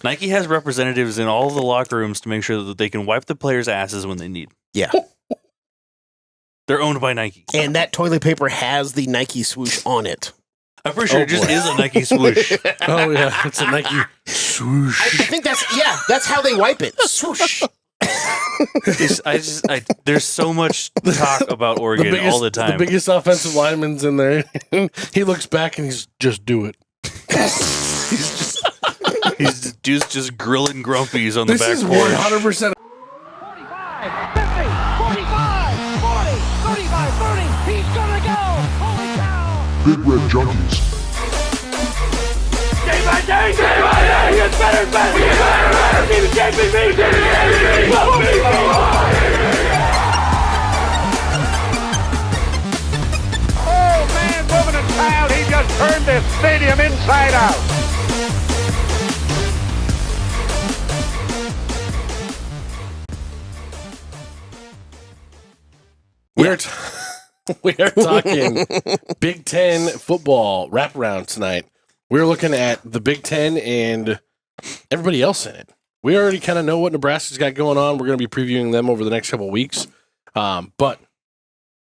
Nike has representatives in all the locker rooms to make sure that they can wipe the players' asses when they need. Yeah. They're owned by Nike. And that toilet paper has the Nike swoosh on it. I'm pretty sure it just is a Nike swoosh. Oh, yeah. It's a Nike swoosh. I think that's how they wipe it. Swoosh. There's so much talk about Oregon all the time. The biggest offensive lineman's in there. He looks back and he's just do it. He's just grilling grumpies on the back porch. This is 100%. 45, 50, 45, 40, 35, 30. He's gonna go. Holy cow. Big Red Junkies. Day by day, he gets better and better. We get better and better. Give me JPP. Oh, man, woman, and child, he just turned this stadium inside out. We are talking Big Ten football wraparound tonight. We're looking at the Big Ten and everybody else in it. We already kind of know what Nebraska's got going on. We're going to be previewing them over the next couple of weeks. But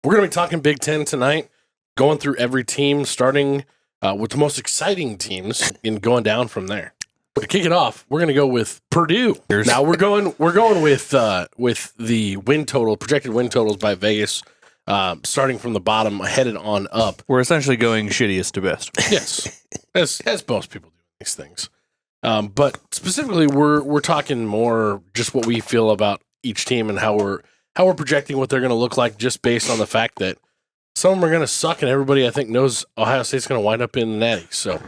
we're going to be talking Big Ten tonight, going through every team, starting with the most exciting teams and going down from there. To kick it off, we're going to go with Purdue. Now we're going with the win total, projected win totals by Vegas, starting from the bottom, headed on up. We're essentially going shittiest to best. Yes, as most people do these things. But specifically, we're talking more just what we feel about each team and how we're projecting what they're going to look like, just based on the fact that some of them are going to suck, and everybody I think knows Ohio State's going to wind up in the Natty. So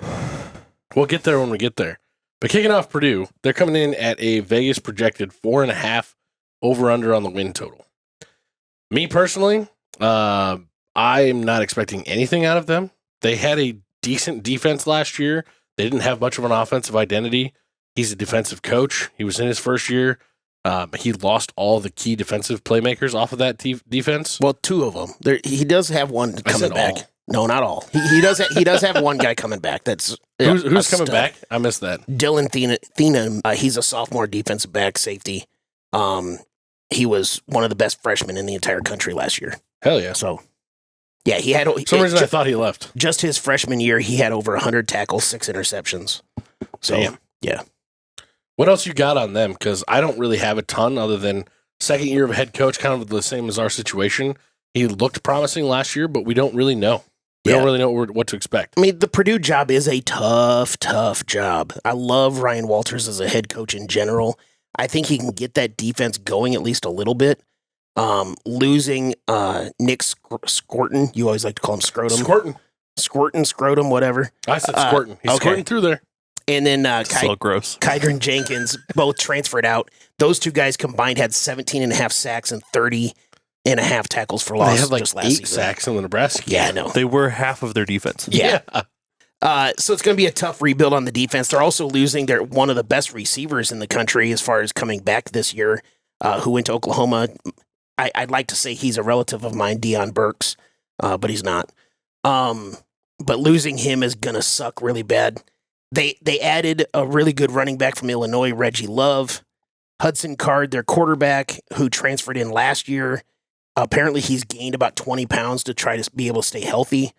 we'll get there when we get there. But kicking off Purdue, they're coming in at a Vegas projected 4.5 over/under on the win total. Me personally, I am not expecting anything out of them. They had a decent defense last year. They didn't have much of an offensive identity. He's a defensive coach. He was in his first year. He lost all the key defensive playmakers off of that defense. Well, two of them. He does have one coming back. All. No, not all. He does have one guy coming back. That's who's coming back? I missed that. Dylan Thienem. He's a sophomore defensive back safety. He was one of the best freshmen in the entire country last year. Hell yeah! So, yeah, he had. For some reason, I thought he left. Just his freshman year, he had over 100 tackles, 6 interceptions. So, damn. Yeah. What else you got on them? Because I don't really have a ton other than second year of head coach, kind of the same as our situation. He looked promising last year, but we don't really know. We don't really know what to expect. I mean, the Purdue job is a tough job. I love Ryan Walters as a head coach in general. I think he can get that defense going at least a little bit. Losing Nick Scorton, you always like to call him Scrotum. Scrotum, whatever. I said Scorton. He's squirting through there. And then so gross. Kydron Jenkins both transferred out. Those two guys combined had 17.5 sacks and 30.5 tackles for loss. They had like just last 8 season. sacks in the Nebraska game. Yeah, I know. They were half of their defense. Yeah. So it's going to be a tough rebuild on the defense. They're also losing one of the best receivers in the country as far as coming back this year, who went to Oklahoma. I'd like to say he's a relative of mine, Deion Burks, but he's not. But losing him is going to suck really bad. They added a really good running back from Illinois, Reggie Love. Hudson Card, their quarterback, who transferred in last year. Apparently, he's gained about 20 pounds to try to be able to stay healthy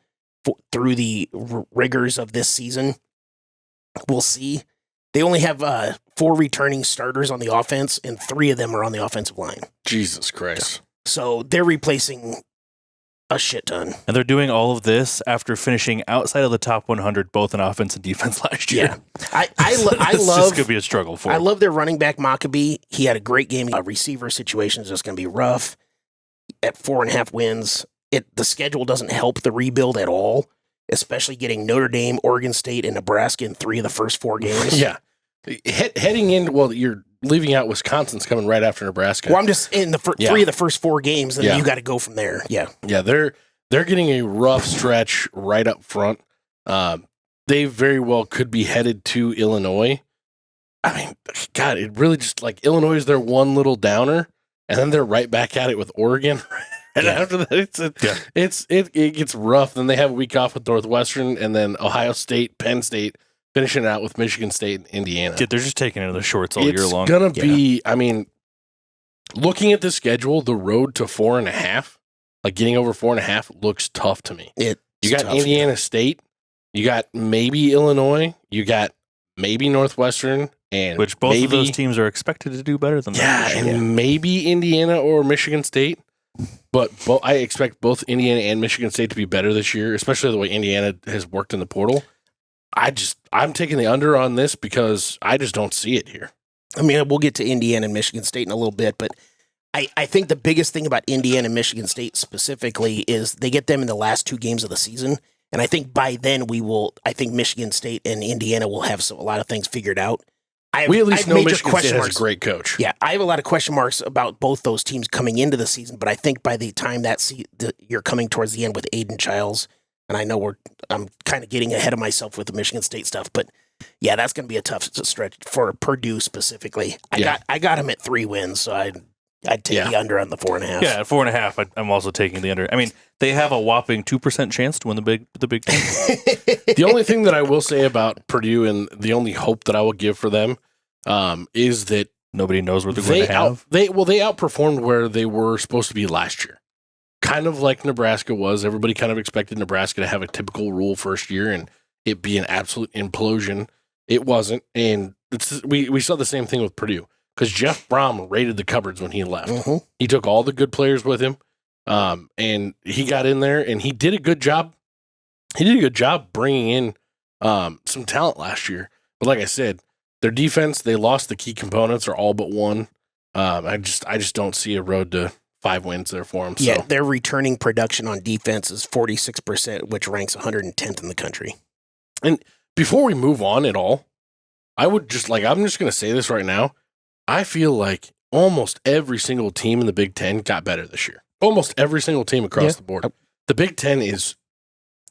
through the rigors of this season. We'll see. They only have 4 returning starters on the offense, and 3 of them are on the offensive line. Jesus Christ. So they're replacing a shit ton. And they're doing all of this after finishing outside of the top 100, both in offense and defense last year. Yeah. I love. It's just going to be a struggle for I them. love their running back, Maccabee. He had a great game. Receiver situation is just going to be rough. At 4.5 wins, the schedule doesn't help the rebuild at all, especially getting Notre Dame, Oregon State, and Nebraska in 3 of the first 4 games. Yeah. Heading in, well, you're leaving out Wisconsin's coming right after Nebraska. Well, I'm just in the 3 of the first 4 games, and you got to go from there. Yeah. Yeah, they're getting a rough stretch right up front. They very well could be headed to Illinois. I mean, God, it really just like Illinois is their one little downer, and then they're right back at it with Oregon. And after that, it gets rough. Then they have a week off with Northwestern, and then Ohio State, Penn State, finishing out with Michigan State and Indiana. Yeah, they're just taking it in the shorts all year long. It's going to be, I mean, looking at the schedule, the road to 4.5, like getting over 4.5 looks tough to me. You got tough, Indiana State, you got maybe Illinois, you got maybe Northwestern, and which both of those teams are expected to do better than that. Yeah, and maybe Indiana or Michigan State. But I expect both Indiana and Michigan State to be better this year, especially the way Indiana has worked in the portal. I'm taking the under on this because I just don't see it here. I mean, we'll get to Indiana and Michigan State in a little bit, but I think the biggest thing about Indiana and Michigan State specifically is they get them in the last 2 games of the season. And I think by then I think Michigan State and Indiana will have a lot of things figured out. We at least know Michigan State has a great coach. Yeah, I have a lot of question marks about both those teams coming into the season, but I think by the time you're coming towards the end with Aiden Childs, and I know I'm kind of getting ahead of myself with the Michigan State stuff, but yeah, that's going to be a tough stretch for Purdue specifically. I got him at 3 wins, so I'd take the under on the 4.5. Yeah, at 4.5, I'm also taking the under. I mean, they have a whopping 2% chance to win the Big Ten. The only thing that I will say about Purdue, and the only hope that I will give for them, is that nobody knows what they're going to have. They outperformed where they were supposed to be last year. Kind of like Nebraska was. Everybody kind of expected Nebraska to have a typical rule first year and it be an absolute implosion. It wasn't, and we saw the same thing with Purdue. Because Jeff Brom raided the cupboards when he left. Mm-hmm. He took all the good players with him, and he got in there, and he did a good job. He did a good job bringing in some talent last year. But like I said, their defense, they lost the key components, or all but one. I just don't see a road to 5 wins there for them. Yeah, their returning production on defense is 46%, which ranks 110th in the country. And before we move on at all, I'm just going to say this right now. I feel like almost every single team in the Big Ten got better this year. Almost every single team across the board. The Big Ten is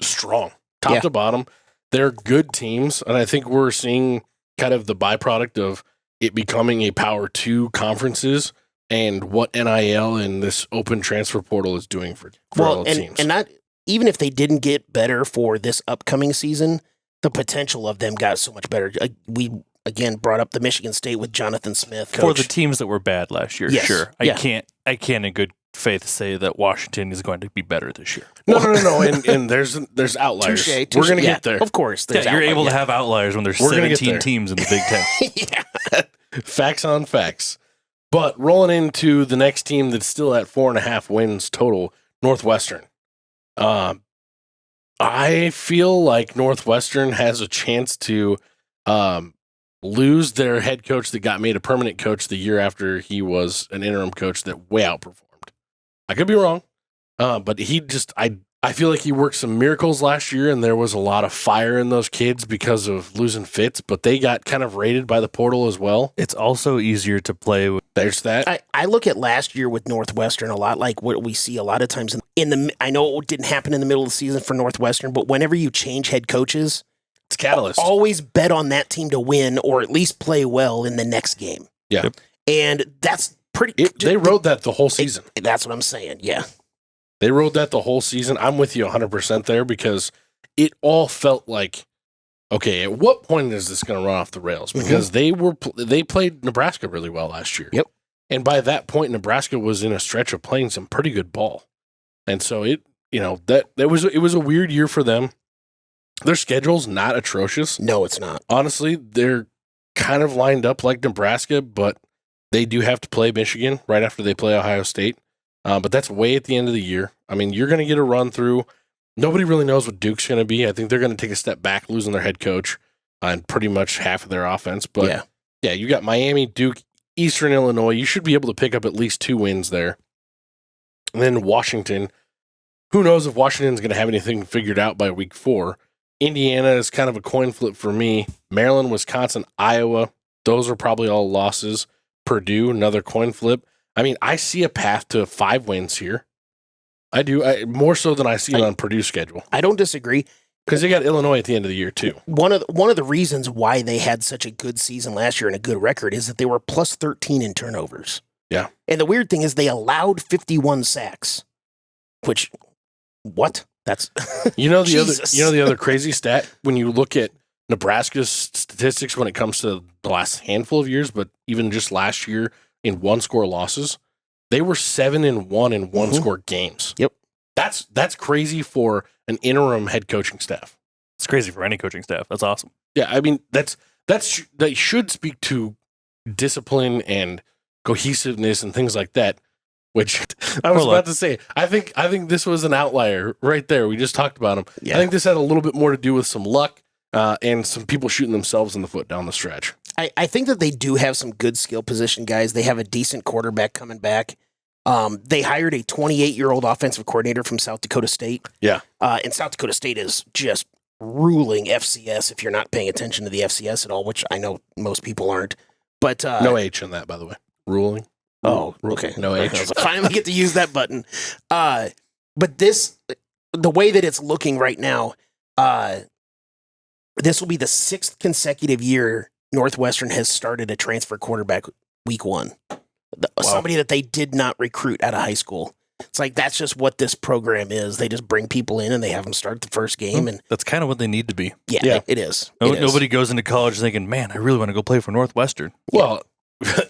strong, top to bottom. They're good teams, and I think we're seeing kind of the byproduct of it becoming a Power 2 conferences and what NIL and this open transfer portal is doing for all the teams. And not even if they didn't get better for this upcoming season, the potential of them got so much better. We again brought up the Michigan State with Jonathan Smith. For the teams that were bad last year, sure. I can't in good faith say that Washington is going to be better this year. No. And there's outliers. Touché. We're going to get there. Of course. You're able to have outliers when there's 17 teams in the Big Ten. Facts on facts. But rolling into the next team that's still at 4.5 wins total, Northwestern. I feel like Northwestern has a chance to lose their head coach that got made a permanent coach the year after he was an interim coach that way outperformed. I could be wrong, but I feel like he worked some miracles last year, and there was a lot of fire in those kids because of losing Fitz, but they got kind of raided by the portal as well. It's also easier to play with. There's that. I look at last year with Northwestern a lot like what we see a lot of times I know it didn't happen in the middle of the season for Northwestern, but whenever you change head coaches, it's a catalyst. Always bet on that team to win or at least play well in the next game. Yeah. Yep. And that's pretty... They rode that the whole season. That's what I'm saying, yeah. They rode that the whole season. I'm with you 100% there because it all felt like, okay, at what point is this going to run off the rails? Because they played Nebraska really well last year. Yep. And by that point, Nebraska was in a stretch of playing some pretty good ball. And so it was a weird year for them. Their schedule's not atrocious. No, it's not. Honestly, they're kind of lined up like Nebraska, but they do have to play Michigan right after they play Ohio State. But that's way at the end of the year. I mean, you're going to get a run through. Nobody really knows what Duke's going to be. I think they're going to take a step back, losing their head coach and pretty much half of their offense. But yeah, you got Miami, Duke, Eastern Illinois. You should be able to pick up at least 2 wins there. And then Washington. Who knows if Washington's going to have anything figured out by week 4. Indiana is kind of a coin flip for me. Maryland, Wisconsin, Iowa. Those are probably all losses. Purdue, another coin flip. I mean, I see a path to 5 wins here. I do. More so than I see it on Purdue's schedule. I don't disagree. Because they got Illinois at the end of the year, too. One of the reasons why they had such a good season last year and a good record is that they were plus 13 in turnovers. Yeah. And the weird thing is they allowed 51 sacks, which, what? That's the other crazy stat when you look at Nebraska's statistics when it comes to the last handful of years, but even just last year in one-score losses, they were 7-1 in one-score games. Yep. That's crazy for an interim head coaching staff. It's crazy for any coaching staff. That's awesome. Yeah, I mean, that should speak to discipline and cohesiveness and things like that, which I was about to say. I think this was an outlier right there. We just talked about him. Yeah. I think this had a little bit more to do with some luck and some people shooting themselves in the foot down the stretch. I think that they do have some good skill position guys. They have a decent quarterback coming back. They hired a 28-year-old offensive coordinator from South Dakota State. Yeah. And South Dakota State is just ruling FCS if you're not paying attention to the FCS at all, which I know most people aren't. But no H in that, by the way. Ruling. Oh, okay. No H. I finally get to use that button. But the way that it's looking right now, this will be the 6th consecutive year Northwestern has started a transfer quarterback week 1. Somebody that they did not recruit out of high school. It's like that's just what this program is. They just bring people in and they have them start the first game, and that's kind of what they need to be. Yeah. It is. Nobody goes into college thinking, "Man, I really want to go play for Northwestern." Well,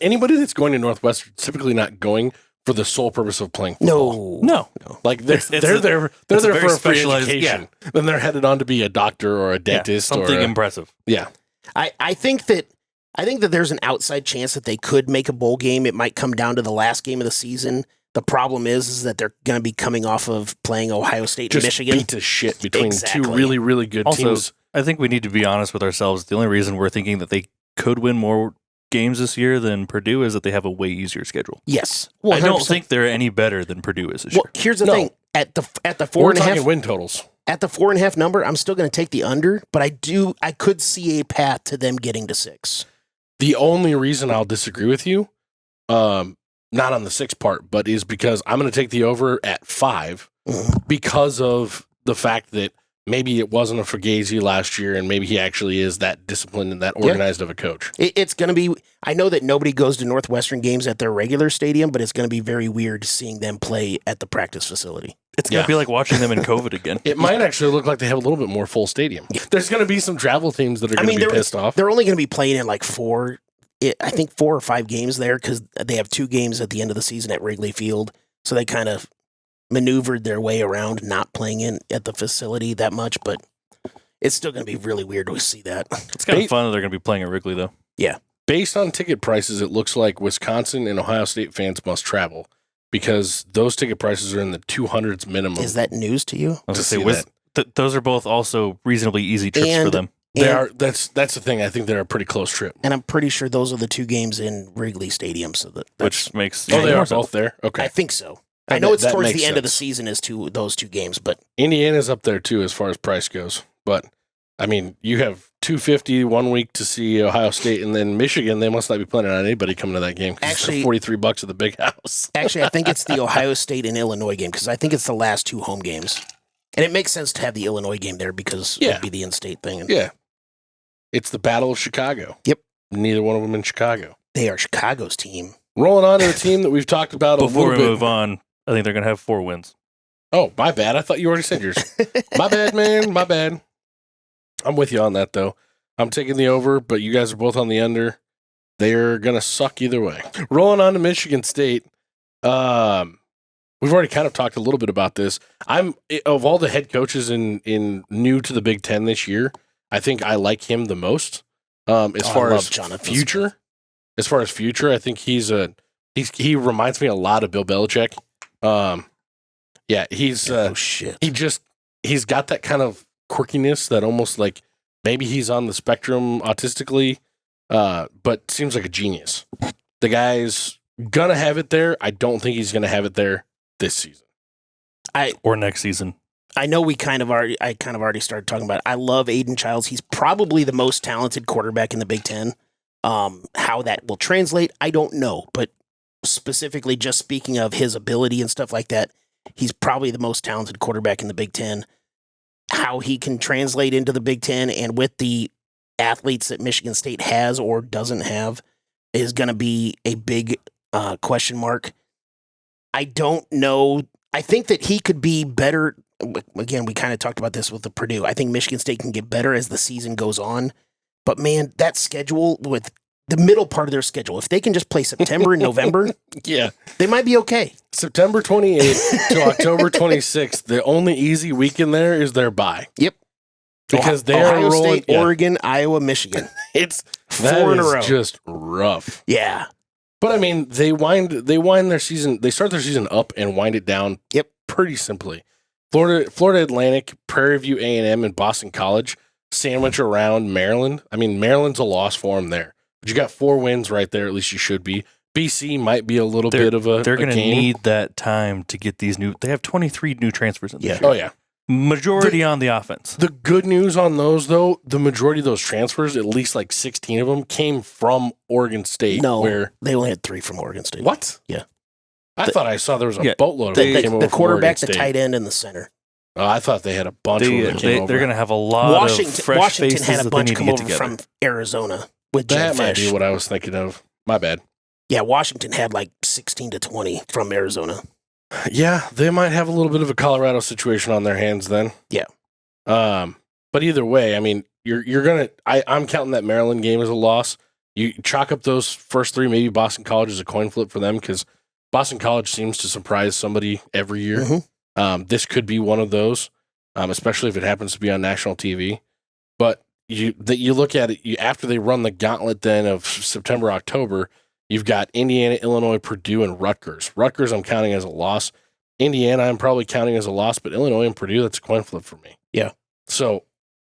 anybody that's going to Northwestern is typically not going for the sole purpose of playing football. No. Like they're there for a free education. Yeah. Then they're headed on to be a doctor or a dentist, something impressive. Yeah, I think that there's an outside chance that they could make a bowl game. It might come down to the last game of the season. The problem is that they're going to be coming off of playing Ohio State and Michigan. Beat to shit between two really, really good teams. I think we need to be honest with ourselves. The only reason we're thinking that they could win more games this year than Purdue is that they have a way easier schedule. Yes. Well, I don't think they're any better than Purdue is this year. Here's the thing. At the 4.5 we're talking win totals. At the 4.5 number, I'm still going to take the under, but I could see a path to them getting to 6. The only reason I'll disagree with you, not on the 6 part, but is because I'm going to take the over at 5 because of the fact that maybe it wasn't a Fugazi last year and maybe he actually is that disciplined and that organized of a coach. It's going to be, I know that nobody goes to Northwestern games at their regular stadium, but it's going to be very weird seeing them play at the practice facility. It's going to be like watching them in COVID again. It might actually look like they have a little bit more full stadium. Yeah. There's going to be some travel teams that are going to be pissed off. They're only going to be playing in like 4 or 5 games there because they have 2 games at the end of the season at Wrigley Field. So they kind of maneuvered their way around not playing at the facility that much, but it's still going to be really weird to see that. It's kind of fun that they're going to be playing at Wrigley, though. Yeah. Based on ticket prices, it looks like Wisconsin and Ohio State fans must travel because those ticket prices are in the 200s minimum. Is that news to you? I was going to say, those are both also reasonably easy trips for them. They are. That's the thing. I think they're a pretty close trip. And I'm pretty sure those are the 2 games in Wrigley Stadium. So which makes they are both there. Okay, I think so. I know it's towards the end of the season as to those 2 games, but Indiana's up there too as far as price goes. But I mean, you have $250 one week to see Ohio State, and then Michigan. They must not be planning on anybody coming to that game. Actually, $43 at the big house. Actually, I think it's the Ohio State and Illinois game because I think it's the last 2 home games, and it makes sense to have the Illinois game there because it'd be the in-state thing. Yeah, it's the Battle of Chicago. Yep, neither one of them in Chicago. They are Chicago's team. Rolling on to the team that we've talked about before we move on. I think they're going to have 4 wins. Oh, my bad. I thought you already said yours. My bad, man. My bad. I'm with you on that, though. I'm taking the over, but you guys are both on the under. They're going to suck either way. Rolling on to Michigan State. We've already kind of talked a little bit about this. Of all the head coaches in new to the Big Ten this year, I think I like him the most. As far as future, I think he reminds me a lot of Bill Belichick. He's got that kind of quirkiness that almost like maybe he's on the spectrum autistically, but seems like a genius. The guy's gonna have it there. I don't think he's gonna have it there this season. Or next season. I know I kind of already started talking about it. I love Aiden Childs. He's probably the most talented quarterback in the Big Ten. How that will translate, I don't know, but specifically just speaking of his ability and stuff like that, he's probably the most talented quarterback in the Big Ten. How he can translate into the Big Ten and with the athletes that Michigan State has or doesn't have is going to be a big question mark. I don't know. I think that he could be better. again, we kind of talked about this with the Purdue. I think Michigan State can get better as the season goes on. But, man, that schedule with the middle part of their schedule, if they can just play September and November, Yeah. they might be okay. September 28th to October 26th, the only easy week in there is their bye. Yep. Because they're Ohio rolling. State, Oregon, Iowa, Michigan. It's Four in a row. Just rough. Yeah. But I mean, they wind their season. They start their season up and wind it down. Yep. Pretty simply. Florida Atlantic, Prairie View A&M, and Boston College sandwich around Maryland. I mean, Maryland's a loss for them there. But you got 4 wins right there. At least you should be. BC might be a little bit of a. They're going to game. need that time to get these new. They have 23 new transfers in this Yeah. year. Oh yeah. Majority on the offense. The good news on those, though, the majority of those transfers, at least like 16 of them, came from Oregon State. No, Where they only had 3 from Oregon State. what? Yeah. I thought I saw there was a Yeah, boatload of them that came over The from Oregon quarterback, the State. tight end, and the center. Oh, I thought they had a bunch of them that came over. They're going to have a lot of fresh Washington faces had a that they bunch need to come get over together. from Arizona with Jed That might Fish. be what I was thinking of. My bad. Yeah, Washington had like 16 to 20 from Arizona. Yeah, they might have a little bit of a Colorado situation on their hands then. Yeah. But either way, I mean, you're gonna. I'm counting that Maryland game as a loss. You chalk up those first 3. Maybe Boston College is a coin flip for them because Boston College seems to surprise somebody every year. Mm-hmm. This could be one of those, especially if it happens to be on national TV. But you look at it after they run the gauntlet then of September, October. You've got Indiana, Illinois, Purdue, and Rutgers. Rutgers I'm counting as a loss. Indiana I'm probably counting as a loss, but Illinois and Purdue, that's a coin flip for me. Yeah. So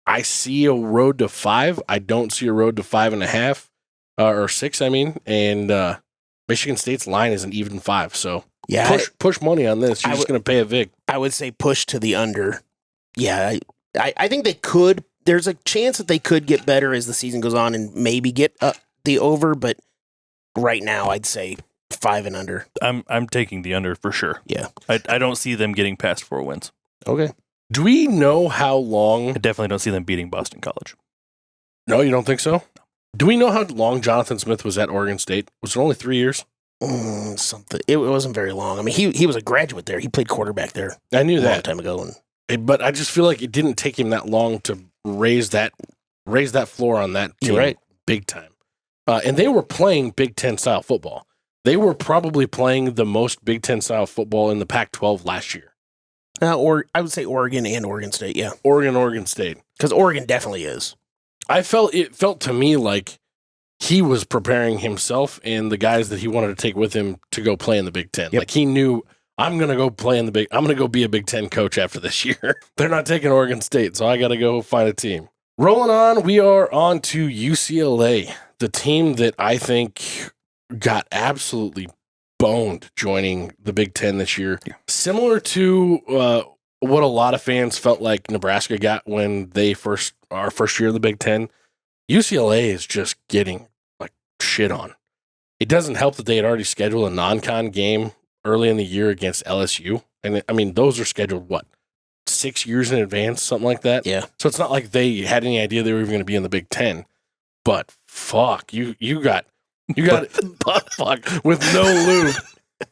I see a road to 5. I don't see a road to 5.5 or 6. I mean, and Michigan State's line is an even 5. So Yeah, push money on this. You're just going to pay a vig. I would say push to the under. Yeah, I think they could. There's a chance that they could get better as the season goes on and maybe get the over, but right now I'd say 5 and under. I'm taking the under for sure. Yeah. I don't see them getting past 4 wins. Okay. Do we know how long? I definitely don't see them beating Boston College. No, you don't think so? Do we know how long Jonathan Smith was at Oregon State? Was it only 3 years? Something. It wasn't very long. I mean, he was a graduate there. He played quarterback there I knew a long that, time ago. And but I just feel like it didn't take him that long to raise that floor on that team. You're right. Big time. And they were playing Big Ten style football. They were probably playing the most Big Ten style football in the Pac-12 last year. or I would say Oregon and Oregon State. Yeah, Oregon State. because Oregon definitely is. It felt to me like he was preparing himself and the guys that he wanted to take with him to go play in the Big Ten. Yep. Like he knew, I'm going to go play in I'm going to go be a Big Ten coach after this year. They're not taking Oregon State, so I got to go find a team. Rolling on, we are on to UCLA, the team that I think got absolutely boned joining the Big Ten this year. Yeah. Similar to what a lot of fans felt like Nebraska got when our first year in the Big Ten. UCLA is just getting like shit on. It doesn't help that they had already scheduled a non-con game early in the year against LSU. And I mean, those are scheduled, 6 years in advance, something like that? Yeah. So it's not like they had any idea they were even going to be in the Big Ten. But fuck, you got fuck with no lube.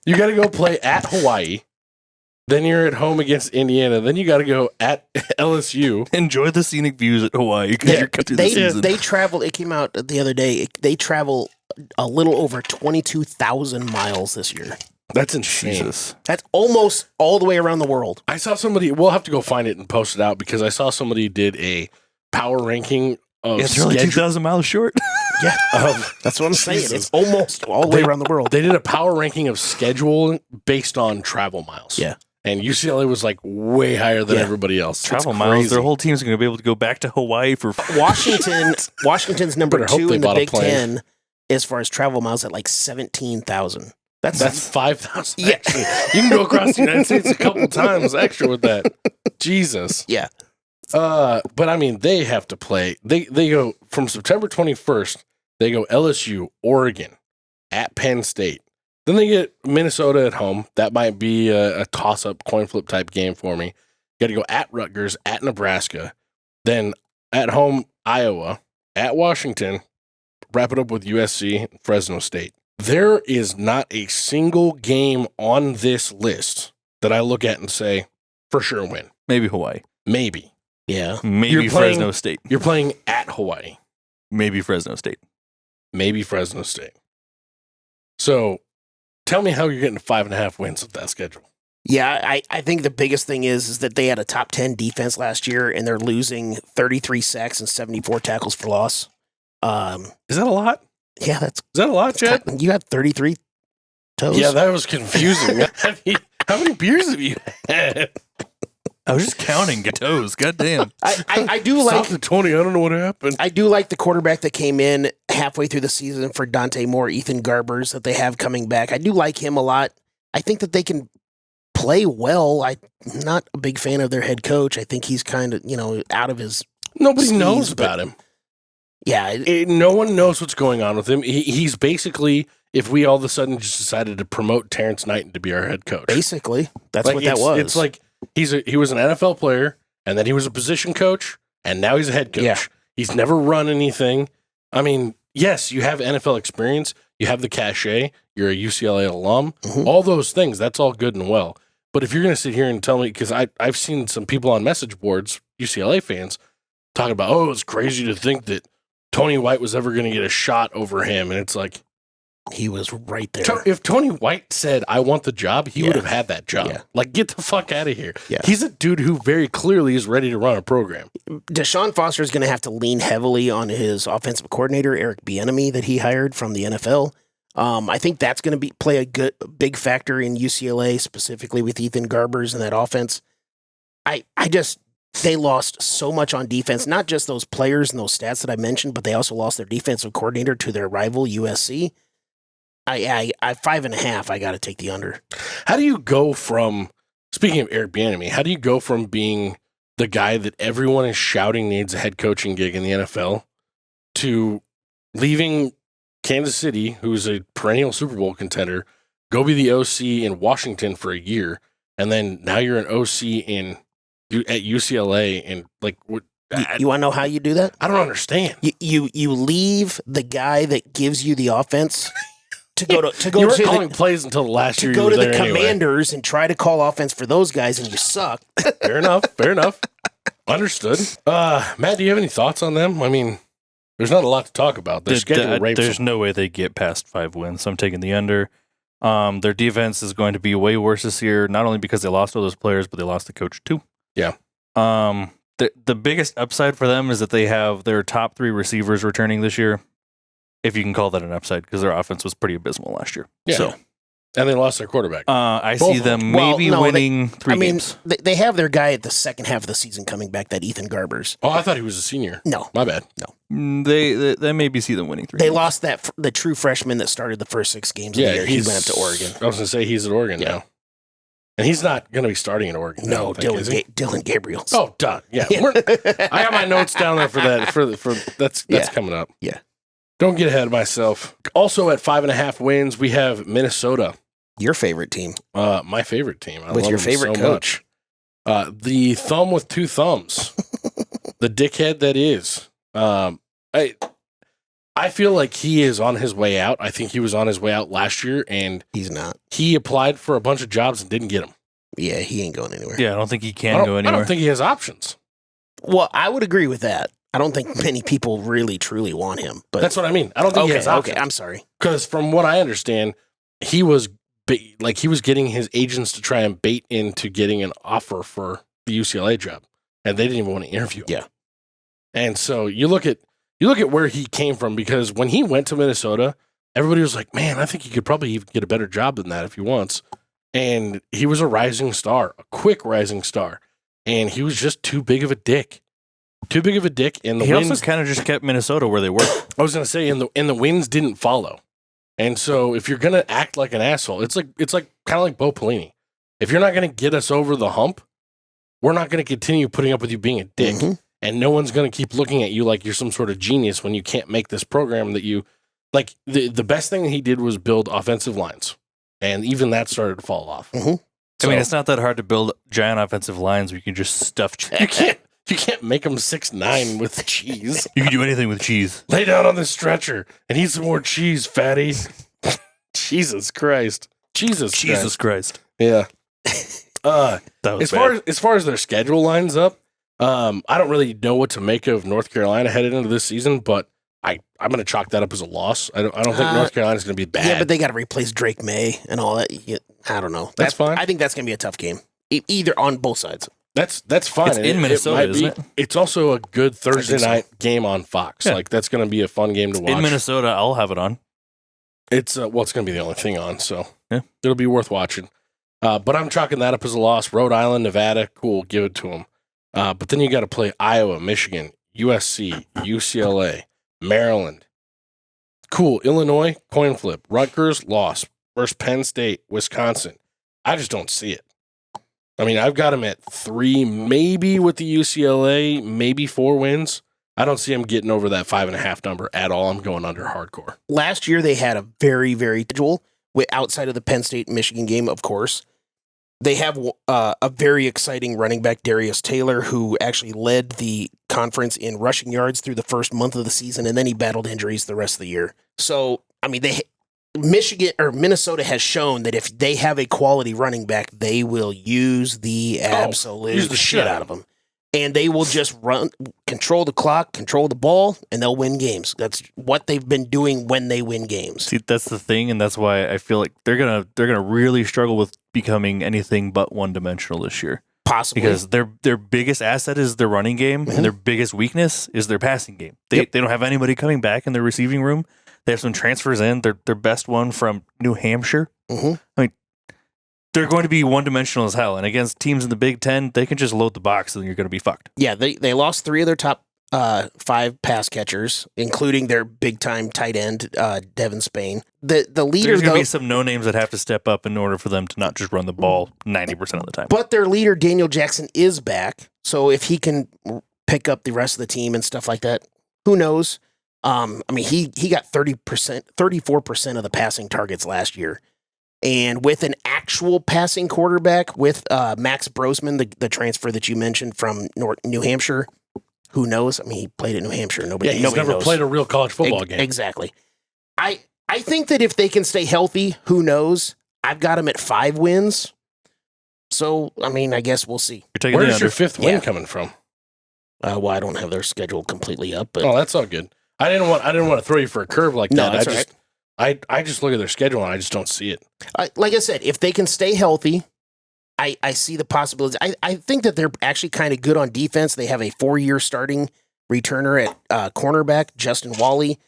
You got to go play at Hawaii. Then you're at home against Indiana. Then you got to go at LSU. Enjoy the scenic views at Hawaii because you're cut through the season. They travel. It came out the other day. They travel a little over 22,000 miles this year. That's insane. Jesus. That's almost all the way around the world. I saw somebody. We'll have to go find it and post it out because I saw somebody did a power ranking of Yeah, they're only 2,000 miles short. Yeah, that's what I'm saying. Jesus. It's almost all the way around the world. They did a power ranking of schedule based on travel miles. Yeah. And UCLA was like way higher than Yeah. everybody else. Travel It's miles. crazy. Their whole team's going to be able to go back to Hawaii for. Washington's number Better hope 2 they in the bought a Big plane. Ten as far as travel miles at like 17,000. That's 5,000. Yeah. Extra. You can go across the United States a couple times extra with that. Jesus. Yeah. But I mean, they have to play. They go from September 21st. They go LSU, Oregon, at Penn State. Then they get Minnesota at home. That might be a toss-up, coin flip type game for me. Got to go at Rutgers, at Nebraska. Then at home, Iowa, at Washington. Wrap it up with USC, Fresno State. There is not a single game on this list that I look at and say, for sure win. Maybe Hawaii. Maybe. Yeah. Maybe You're playing- Fresno State. You're playing at Hawaii. Maybe Fresno State. Maybe Fresno State. So tell me how you're getting 5.5 wins with that schedule. Yeah, I think the biggest thing is that they had a top 10 defense last year, and they're losing 33 sacks and 74 tackles for loss. Is that a lot? Yeah, that's Is that a lot, Chad? you had 33 toes. Yeah, that was confusing. How many beers have you had? I was just counting toes. God damn. I do Stop like the 20. I don't know what happened. I do like the quarterback that came in halfway through the season for Dante Moore, Ethan Garbers that they have coming back. I do like him a lot. I think that they can play well. I'm not a big fan of their head coach. I think he's kind of, out of his Nobody Sneeze, knows but- about him. yeah. No one knows what's going on with him. He's basically, if we all of a sudden just decided to promote Terrence Knighton to be our head coach. Basically, that's Like, what that it's- was. It's like he was an NFL player, and then he was a position coach, and now he's a head coach. Yeah. He's never run anything. I mean, yes, you have NFL experience. You have the cachet. You're a UCLA alum. Mhm. All those things, that's all good and well. But if you're going to sit here and tell me, because I've seen some people on message boards, UCLA fans, talking about, oh, it's crazy to think that Tony White was ever going to get a shot over him. And it's like, he was right there. if Tony White said, I want the job, he Yeah. would have had that job. Yeah. Like, get the fuck out of here. Yeah. He's a dude who very clearly is ready to run a program. Deshaun Foster is going to have to lean heavily on his offensive coordinator, Eric Bieniemy, that he hired from the NFL. I think that's going to play a big factor in UCLA, specifically with Ethan Garbers and that offense. They lost so much on defense, not just those players and those stats that I mentioned, but they also lost their defensive coordinator to their rival USC. I 5.5. I got to take the under. How do you go from, speaking of Eric Bieniemy, how do you go from being the guy that everyone is shouting needs a head coaching gig in the NFL to leaving Kansas City, who's a perennial Super Bowl contender, go be the OC in Washington for a year, and then now you're an OC at UCLA, and like what? You want to know how you do that? I don't understand. You leave the guy that gives you the offense to go to You weren't to calling the, plays until the last year. to You go were to the there anyway. Commanders and try to call offense for those guys, and you suck. Fair enough. Fair enough. Understood. Matt, do you have any thoughts on them? I mean, there's not a lot to talk about. Their schedule rapes There's them. no way they get past 5 wins. So I'm taking the under. Their defense is going to be way worse this year, not only because they lost all those players, but they lost the coach too. Yeah. The biggest upside for them is that they have their top 3 receivers returning this year, if you can call that an upside, because their offense was pretty abysmal last year. Yeah. So And they lost their quarterback. I Both see of them Well, maybe no, winning 3 games. they have their guy at the second half of the season coming back, that Ethan Garbers. Oh, I thought he was a senior. No, My bad. They maybe see them winning 3 they games. lost the true freshman that started the first 6 games of the year. He went up to Oregon. I was going to say he's at Oregon Yeah. now. And he's not going to be starting at Oregon. I No, don't think, is he? Dylan Gabriel. Oh, done. Yeah. I got my notes down there for that. For that's Yeah. coming up. Yeah. Don't get ahead of myself. Also at 5.5 wins, we have Minnesota. Your favorite team My favorite team. I with love your them favorite so coach. much. The thumb with 2 thumbs. The dickhead that is. I feel like he is on his way out. I think he was on his way out last year, and He's not. he applied for a bunch of jobs and didn't get them. Yeah, he ain't going anywhere. Yeah, I don't think he I can don't- go I anywhere. don't think he has options. Well, I would agree with that. I don't think many people really truly want him. But That's what I mean. I don't think he has options. I'm sorry. Because from what I understand, he was getting his agents to try and bait into getting an offer for the UCLA job, and they didn't even want to interview him. Yeah. And so you look at where he came from, because when he went to Minnesota, everybody was like, "Man, I think he could probably even get a better job than that if he wants." And he was a rising star, a quick rising star, and he was just too big of a dick. Too big of a dick, and the He wins. also kind of just kept Minnesota where they were. I was gonna say, and the wins didn't follow. And so, if you're gonna act like an asshole, it's like kind of like Bo Pelini. If you're not gonna get us over the hump, we're not gonna continue putting up with you being a dick, Mhm. and no one's gonna keep looking at you like you're some sort of genius when you can't make this program that you like. The best thing that he did was build offensive lines, and even that started to fall off. Mhm. I mean, it's not that hard to build giant offensive lines where you can just stuff. You can't make them 6'9" with cheese. You can do anything with cheese. Lay down on the stretcher and eat some more cheese, fatty. Jesus Christ. Jesus Jesus Christ. Yeah. That was As far as their schedule lines up, I don't really know what to make of North Carolina headed into this season, but I'm going to chalk that up as a loss. I don't think North Carolina's going to be bad. Yeah, but they got to replace Drake May and all that. I don't know. That's fine. I think that's going to be a tough game, either on both sides. That's fine. It's in Minnesota, isn't it? It's also a good Thursday night game on Fox. Yeah. Like, that's going to be a fun game to watch. In Minnesota, I'll have it on. It's it's going to be the only thing on, so yeah. It'll be worth watching. But I'm chalking that up as a loss. Rhode Island, Nevada, cool, give it to them. But then you got to play Iowa, Michigan, USC, UCLA, Maryland. Cool, Illinois, coin flip. Rutgers, loss. Versus Penn State, Wisconsin. I just don't see it. I mean, I've got them at 3, maybe with the UCLA, maybe 4 wins. I don't see them getting over that 5.5 number at all. I'm going under hardcore. Last year, they had a very, very schedule outside of the Penn State Michigan game, of course. They have a very exciting running back, Darius Taylor, who actually led the conference in rushing yards through the first month of the season, and then he battled injuries the rest of the year. So, I mean, Minnesota has shown that if they have a quality running back, they will use the absolute shit out of them. And they will just control the clock, control the ball, and they'll win games. That's what they've been doing when they win games. See, that's the thing, and that's why I feel like they're gonna really struggle with becoming anything but one-dimensional this year. Possibly. Because their biggest asset is their running game, and their biggest weakness is their passing game. They don't have anybody coming back in their receiving room. They have some transfers in. Their best one from New Hampshire. Mm-hmm. I mean, they're going to be one-dimensional as hell. And against teams in the Big Ten, they can just load the box and you're going to be fucked. Yeah, they lost 3 of their top 5 pass catchers, including their big-time tight end, Devin Spain. The leader, There's going to be some no-names that have to step up in order for them to not just run the ball 90% of the time. But their leader, Daniel Jackson, is back. So if he can pick up the rest of the team and stuff like that, who knows? I mean, he got 34% of the passing targets last year. And with an actual passing quarterback, with Max Brosman, the transfer that you mentioned from New Hampshire, who knows? I mean, he played at New Hampshire. Nobody never knows. played a real college football game. Exactly. I think that if they can stay healthy, who knows? I've got them at 5 wins. So, I mean, I guess we'll see. You're taking Where's your 5th win coming from? Well, I don't have their schedule completely up, but that's all good. I didn't want to throw you for a curve like No, that. that's I just look at their schedule and I just don't see it. like I said, if they can stay healthy, I see the possibilities. I think that they're actually kind of good on defense. They have a 4-year starting returner at cornerback, Justin Wally.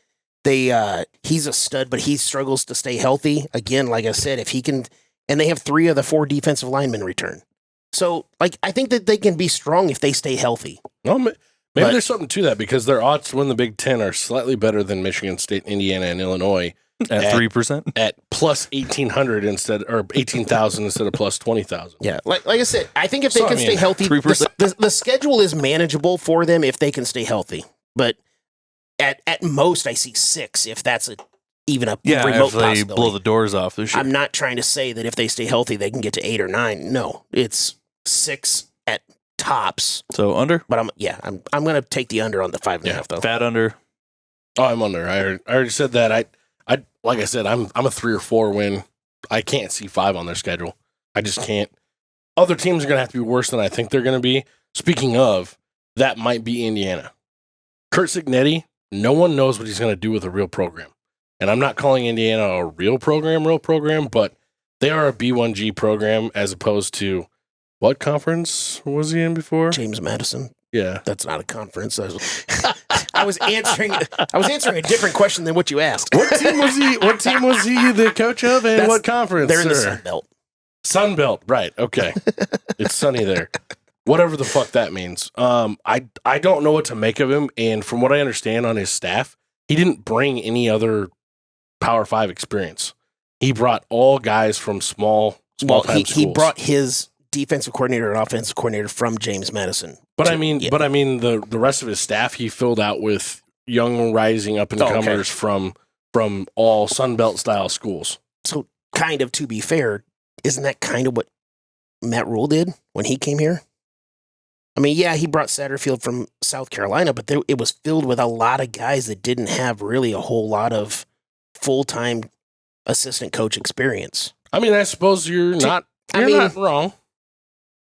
He's a stud, but he struggles to stay healthy. Again, like I said, if he can, and they have 3 of the 4 defensive linemen return. So, I think that they can be strong if they stay healthy. Well, maybe there's something to that because their odds to win the Big Ten are slightly better than Michigan State, Indiana, and Illinois. At 3%? At plus 1,800 or 18,000 instead of plus 20,000. Yeah, like I said, I think if they can stay healthy, 3%. the schedule is manageable for them if they can stay healthy. But at most, I see 6 if that's even a remote if they possibility. blow the doors off this year. I'm not trying to say that if they stay healthy, they can get to 8 or 9. No, it's 6 at tops. So under? But I'm going to take the under on the 5.5 though. Fat under. Oh, I'm under. I already said that. I like I said, I'm a 3 or 4 win. I can't see 5 on their schedule. I just can't. Other teams are going to have to be worse than I think they're going to be. Speaking of, that might be Indiana. Kurt Cignetti, no one knows what he's going to do with a real program. And I'm not calling Indiana a real program, but they are a B1G program as opposed to what conference was he in before? James Madison. Yeah. That's not a conference. I was answering a different question than what you asked. What team was he the coach of and what conference? They're in the Sun Belt. Sun Belt, right. Okay. It's sunny there. Whatever the fuck that means. I don't know what to make of him, and from what I understand on his staff, he didn't bring any other Power 5 experience. He brought all guys from small time schools. He brought his defensive coordinator and offensive coordinator from James Madison. But I mean the rest of his staff he filled out with young rising up and comers from all Sun Belt style schools. So kind of to be fair, isn't that kind of what Matt Rule did when he came here? I mean, yeah, he brought Satterfield from South Carolina, but it was filled with a lot of guys that didn't have really a whole lot of full-time assistant coach experience. I mean, I suppose you're not wrong.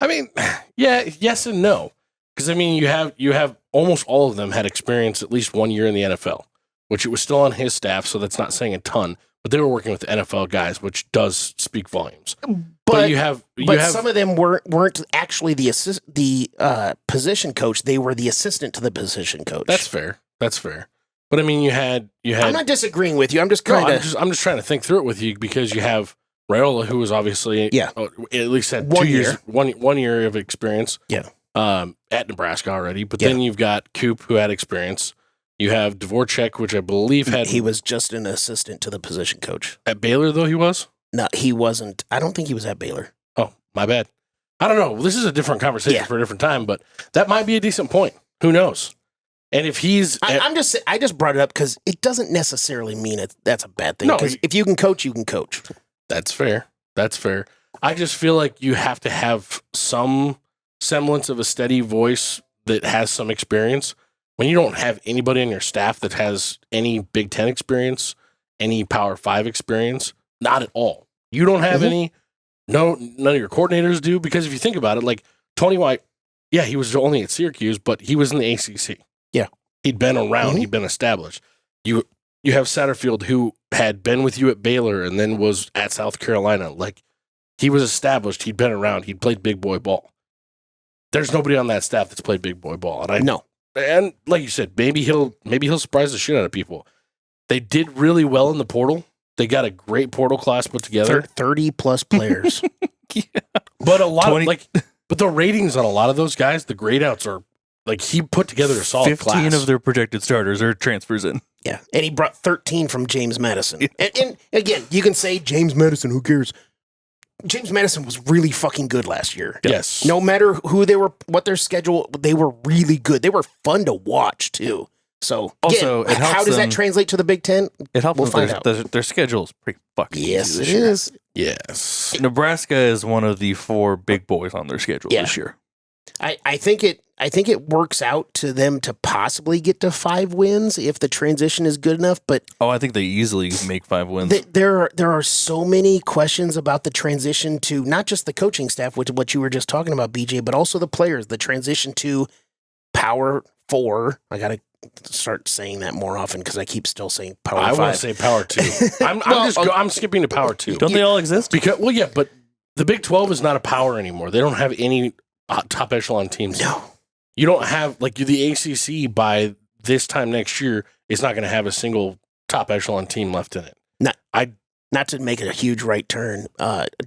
I mean, yeah, yes and no. Because I mean, you have almost all of them had experience at least 1 year in the NFL, which it was still on his staff, so that's not saying a ton. But they were working with the NFL guys, which does speak volumes. But you have some of them weren't actually the position coach. They were the assistant to the position coach. That's fair. But I mean, you had. I'm not disagreeing with you. I'm just trying I'm just trying to think through it with you because you have Raiola, who was obviously at least had 2 years, one year of experience. Yeah. At Nebraska already, but then you've got Coop, who had experience. You have Dvorak, which I believe he was just an assistant to the position coach at Baylor, though he was. No, he wasn't. I don't think he was at Baylor. Oh, my bad. I don't know. This is a different conversation for a different time, but that might be a decent point. Who knows? And if he's, I just brought it up because it doesn't necessarily mean that's a bad thing. Because if you can coach, you can coach. That's fair. I just feel like you have to have some semblance of a steady voice that has some experience. When you don't have anybody on your staff that has any Big Ten experience, any Power 5 experience, not at all. You don't have any. No, none of your coordinators do. Because if you think about it, like Tony White, he was only at Syracuse, but he was in the ACC. Yeah, he'd been around. He'd been established. You have Satterfield, who had been with you at Baylor and then was at South Carolina. Like, he was established. He'd been around. He'd played big boy ball. There's nobody on that staff that's played big boy ball. And like you said, maybe he'll surprise the shit out of people. They did really well in the portal. They got a great portal class put together. 30 plus players. But a lot but the ratings on a lot of those guys, the grade outs are like, he put together a solid 15 class. of their projected starters are transfers in. Yeah. And he brought 13 from James Madison. And again, you can say James Madison, who cares? James Madison was really fucking good last year. Yes. No matter who they were, what their schedule, they were really good. They were fun to watch too. So also, again, how does that translate to the Big Ten? It helps. We'll find out. Their schedule is pretty fucking yes, easy it year. is. Yes. Nebraska is one of the 4 big boys on their schedule this year. I think it works out to them to possibly get to 5 wins if the transition is good enough. But I think they easily make 5 wins. There are so many questions about the transition to not just the coaching staff, which is what you were just talking about, BJ, but also the players. The transition to Power 4. I got to start saying that more often because I keep still saying Power 5. I want to say Power 2. I'm skipping to Power 2. Don't they all exist? Because but the Big 12 is not a power anymore. They don't have any top echelon teams. No. You don't have, like, the ACC by this time next year is not going to have a single top echelon team left in it. Not to make it a huge right turn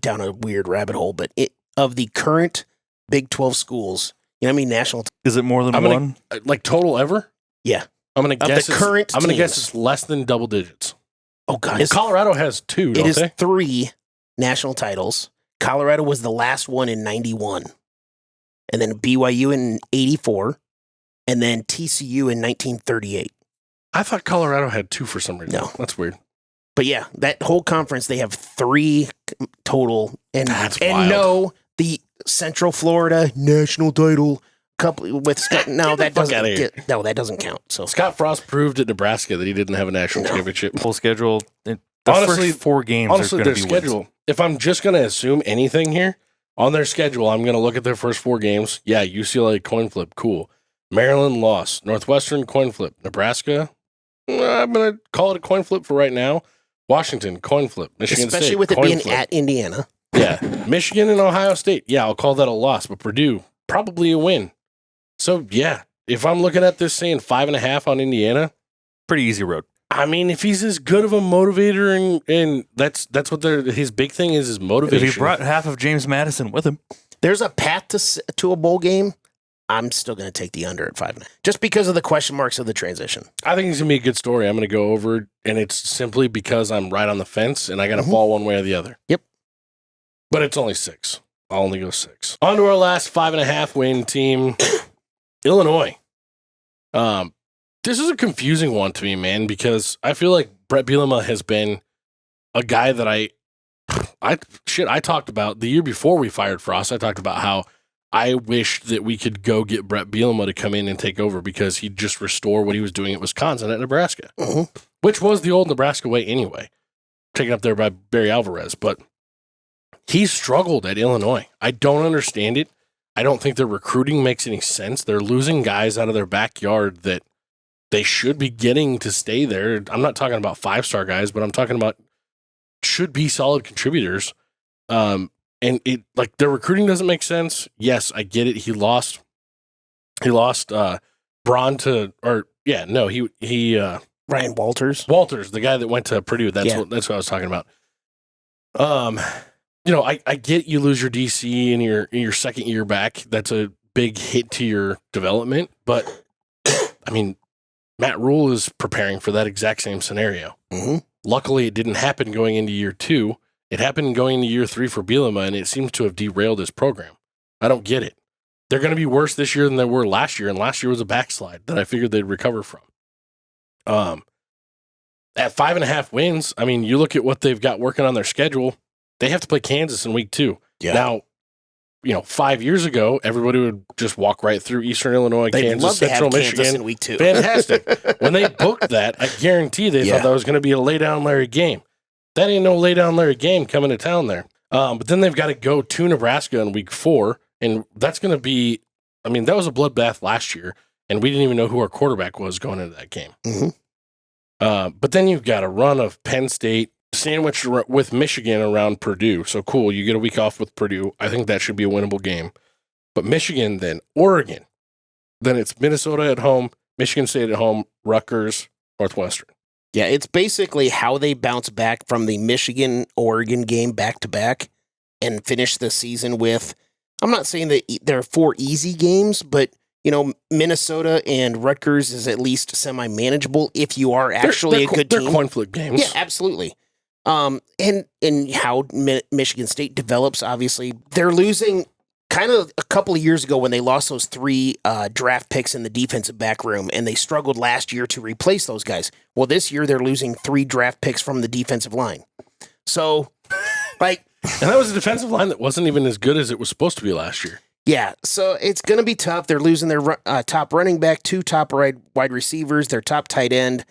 down a weird rabbit hole, but of the current Big 12 schools, you know how many national? Is it more than one? Like total ever? Yeah. I'm going to guess. The current I'm going to guess it's less than double digits. Oh God! Colorado has 2. Don't they? 3 national titles. Colorado was the last one in '91. And then BYU in 84, and then TCU in 1938. I thought Colorado had 2 for some reason. No. That's weird. But yeah, that whole conference, they have 3 total. And That's and wild. no, the Central Florida national title couple with Scott. No, that doesn't count. So Scott Frost proved at Nebraska that he didn't have a national championship. Full schedule. The Honestly, first 4 games honestly, are their going to be schedule. wins. If I'm just going to assume anything here, on their schedule, I'm going to look at their first 4 games. Yeah, UCLA coin flip, cool. Maryland loss. Northwestern coin flip. Nebraska, I'm going to call it a coin flip for right now. Washington coin flip. Michigan especially State, with it coin being flip. at Indiana. Yeah, Michigan and Ohio State. Yeah, I'll call that a loss. But Purdue, probably a win. So yeah, if I'm looking at this saying 5.5 on Indiana, Pretty easy road. I mean, if he's as good of a motivator and that's what his big thing is motivation. If he brought half of James Madison with him, There's a path to a bowl game. I'm still going to take the under at 5.5, just because of the question marks of the transition. I think it's going to be a good story. I'm going to go over, and it's simply because I'm right on the fence, and I got to fall one way or the other. Yep. But it's only 6. I'll only go 6. On to our last 5.5 win team, Illinois. This is a confusing one to me, man, because I feel like Brett Bielema has been a guy that I talked about the year before we fired Frost. I talked about how I wished that we could go get Brett Bielema to come in and take over because he'd just restore what he was doing at Wisconsin at Nebraska, which was the old Nebraska way anyway, taken up there by Barry Alvarez. But he struggled at Illinois. I don't understand it. I don't think their recruiting makes any sense. They're losing guys out of their backyard that they should be getting to stay there. I'm not talking about 5-star guys, but I'm talking about should be solid contributors. And it like their recruiting doesn't make sense. Yes, I get it. He lost Braun to Ryan Walters. Walters, the guy that went to Purdue. That's what I was talking about. I get you lose your DC in your second year back. That's a big hit to your development. But I mean, Matt Rule is preparing for that exact same scenario. Mm-hmm. Luckily, it didn't happen going into year 2. It happened going into year 3 for Bielema, and it seems to have derailed his program. I don't get it. They're going to be worse this year than they were last year, and last year was a backslide that I figured they'd recover from. At 5.5 wins, I mean, you look at what they've got working on their schedule. They have to play Kansas in week 2. Yeah. Now, 5 years ago, everybody would just walk right through Eastern Illinois, Kansas, Central Michigan. Kansas in week 2. Fantastic. When they booked that, I guarantee they thought that was going to be a lay down Larry game. That ain't no lay down Larry game coming to town there. But then they've got to go to Nebraska in week 4, and that's going to be. I mean, that was a bloodbath last year, and we didn't even know who our quarterback was going into that game. Mm-hmm. But then you've got a run of Penn State sandwiched with Michigan around Purdue. So cool, you get a week off with Purdue. I think that should be a winnable game. But Michigan, then Oregon, then it's Minnesota at home, Michigan State at home, Rutgers, Northwestern. Yeah, it's basically how they bounce back from the Michigan-Oregon game back-to-back and finish the season with, I'm not saying that there are 4 easy games, but, Minnesota and Rutgers is at least semi-manageable if you are actually a good team. They're coin flip games. Yeah, absolutely. And how Michigan State develops, obviously. They're losing kind of a couple of years ago when they lost those 3 draft picks in the defensive back room, and they struggled last year to replace those guys. Well, this year they're losing 3 draft picks from the defensive line. So, and that was a defensive line that wasn't even as good as it was supposed to be last year. Yeah, so it's going to be tough. They're losing their top running back, 2 top wide receivers, their top tight end.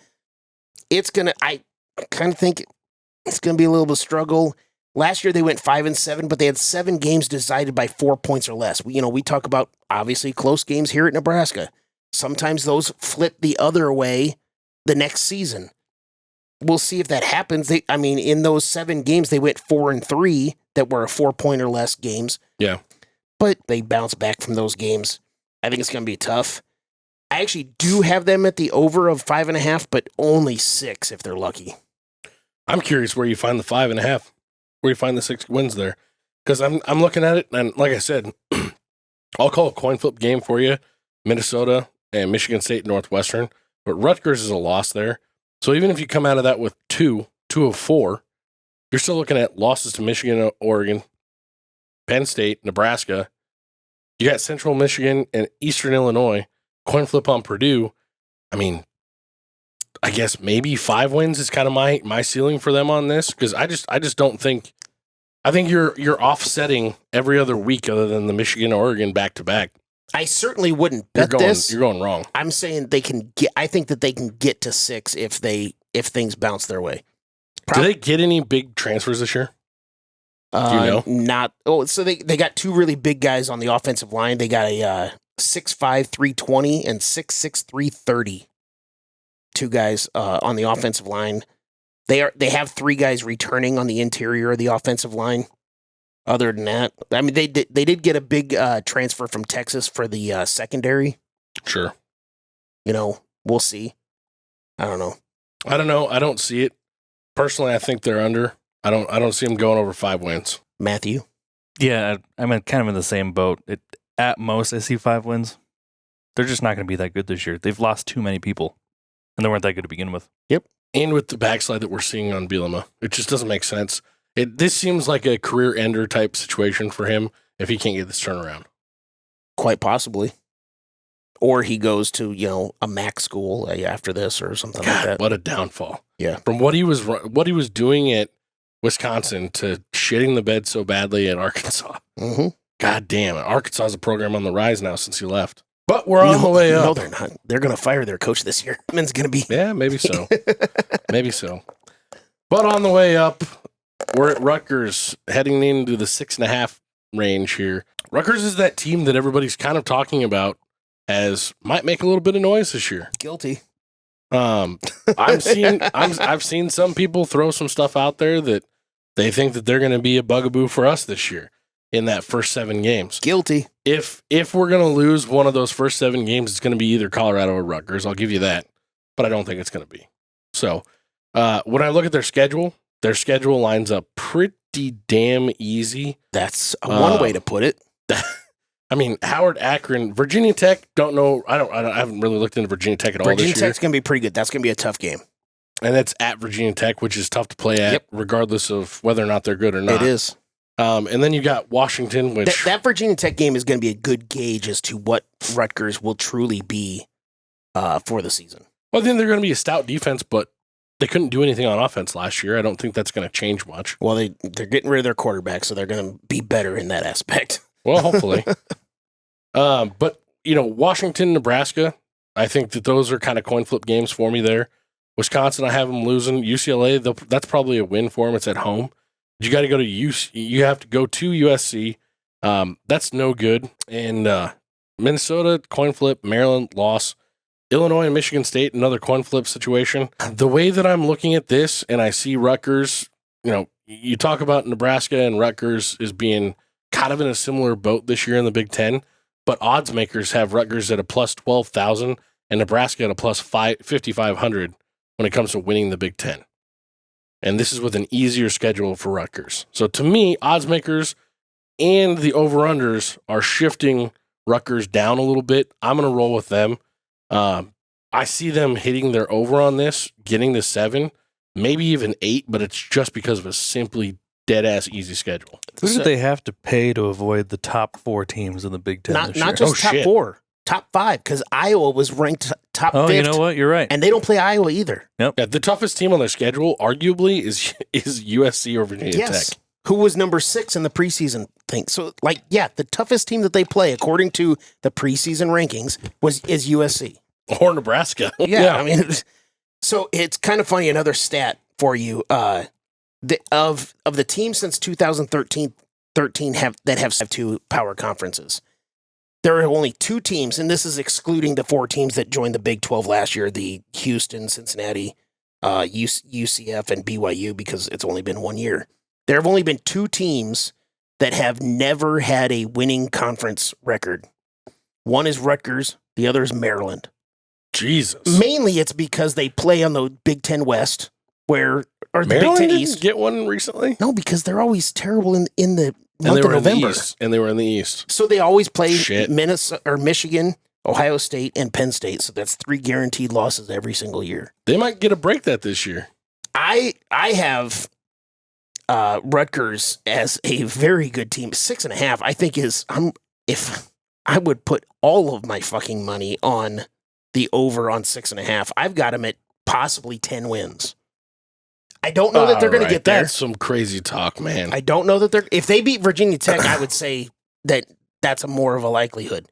I kind of think it's going to be a little bit of a struggle. Last year they went 5-7, but they had 7 games decided by 4 points or less. We talk about obviously close games here at Nebraska. Sometimes those flip the other way the next season. We'll see if that happens. In those 7 games they went 4-3 that were a 4-point or less games. Yeah. But they bounce back from those games. I think it's going to be tough. I actually do have them at the over of 5.5, but only 6 if they're lucky. I'm curious where you find the 5.5. Where you find the 6 wins there. Because I'm looking at it, and like I said, I'll call a coin flip game for you. Minnesota and Michigan State, Northwestern. But Rutgers is a loss there. So even if you come out of that with 2 of 4, you're still looking at losses to Michigan, Oregon, Penn State, Nebraska. You got Central Michigan and Eastern Illinois. Coin flip on Purdue. I mean, I guess maybe 5 wins is kind of my ceiling for them on this, because I just don't think. I think you're offsetting every other week other than the Michigan Oregon back to back. I certainly wouldn't bet this. You're going wrong. I'm saying they can get. I think that they can get to 6 if things bounce their way. Do they get any big transfers this year? Do you know? Not. Oh, so they got 2 really big guys on the offensive line. They got a 6'5", 320 and 6'6", 330. 2 guys on the offensive line. They have 3 guys returning on the interior of the offensive line. Other than that, I mean, they did get a big transfer from Texas for the secondary. Sure. We'll see. I don't know. I don't see it. Personally, I think they're under. I don't see them going over 5 wins. Matthew? Yeah, I'm kind of in the same boat. At most, I see 5 wins. They're just not going to be that good this year. They've lost too many people, and they weren't that good to begin with. Yep. And with the backslide that we're seeing on Bielema, it just doesn't make sense. This seems like a career ender type situation for him if he can't get this turnaround. Quite possibly. Or he goes to, a MAC school after this or something like that. What a downfall. Yeah. From what he was doing at Wisconsin to shitting the bed so badly at Arkansas. Mm-hmm. God damn it. Arkansas is a program on the rise now since he left. But we're on the way up. No, they're not. They're going to fire their coach this year. Man's going to be. Yeah, maybe so. Maybe so. But on the way up, we're at Rutgers heading into the 6.5 range here. Rutgers is that team that everybody's kind of talking about as might make a little bit of noise this year. Guilty. I've seen some people throw some stuff out there that they think that they're going to be a bugaboo for us this year in that first 7 games. Guilty. If we're going to lose one of those first 7 games, it's going to be either Colorado or Rutgers. I'll give you that, but I don't think it's going to be. So when I look at their schedule lines up pretty damn easy. That's one way to put it. I mean, Howard, Akron, Virginia Tech. Don't know. I haven't really looked into Virginia Tech at all this year. Virginia Tech's going to be pretty good. That's going to be a tough game. And that's at Virginia Tech, which is tough to play at, regardless of whether or not they're good or not. It is. And then you got Washington, which that Virginia Tech game is going to be a good gauge as to what Rutgers will truly be for the season. Well, I think they're going to be a stout defense, but they couldn't do anything on offense last year. I don't think that's going to change much. Well, they're getting rid of their quarterback, so they're going to be better in that aspect. Well, hopefully. But, Washington, Nebraska, I think that those are kind of coin flip games for me there. Wisconsin, I have them losing. UCLA, that's probably a win for them. It's at home. You got to go to you have to go to USC. That's no good. And Minnesota, coin flip. Maryland, loss. Illinois and Michigan State, another coin flip situation. The way that I'm looking at this, and I see Rutgers, you talk about Nebraska and Rutgers as being kind of in a similar boat this year in the Big Ten, but odds makers have Rutgers at a plus 12,000 and Nebraska at a plus 5,500 when it comes to winning the Big Ten. And this is with an easier schedule for Rutgers. So to me, odds makers and the over-unders are shifting Rutgers down a little bit. I'm going to roll with them. I see them hitting their over on this, getting to 7, maybe even 8, but it's just because of a simply dead-ass easy schedule. Who did they have to pay to avoid the top 4 teams in the Big Ten this year? Not just top 4, top 5, because Iowa was ranked top 5. Oh, you know what? You're right. And they don't play Iowa either. Yep. Yeah, the toughest team on their schedule, arguably, is USC or Virginia Tech. Who was number 6 in the preseason thing. So, the toughest team that they play, according to the preseason rankings, is USC. Or Nebraska. Yeah. I mean, so it's kind of funny, another stat for you. Of the teams since 2013 that have 2 power conferences, there are only 2 teams, and this is excluding the 4 teams that joined the Big 12 last year, the Houston, Cincinnati, UCF, and BYU, because it's only been 1 year. There have only been 2 teams that have never had a winning conference record. One is Rutgers, the other is Maryland. Jesus. Mainly it's because they play on the Big Ten West, or the Maryland Big Ten didn't East. Get one recently? No, because they're always terrible in the month of November. And they were in the East. So they always play Shit. Minnesota or Michigan, Ohio State, and Penn State. So that's 3 guaranteed losses every single year. They might get a break this year. I have Rutgers as a very good team. 6.5, I think if I would put all of my fucking money on the over on 6.5, I've got them at possibly 10 wins. I don't know that they're going to get there. That's some crazy talk, man. I don't know that if they beat Virginia Tech, I would say that's a more of a likelihood.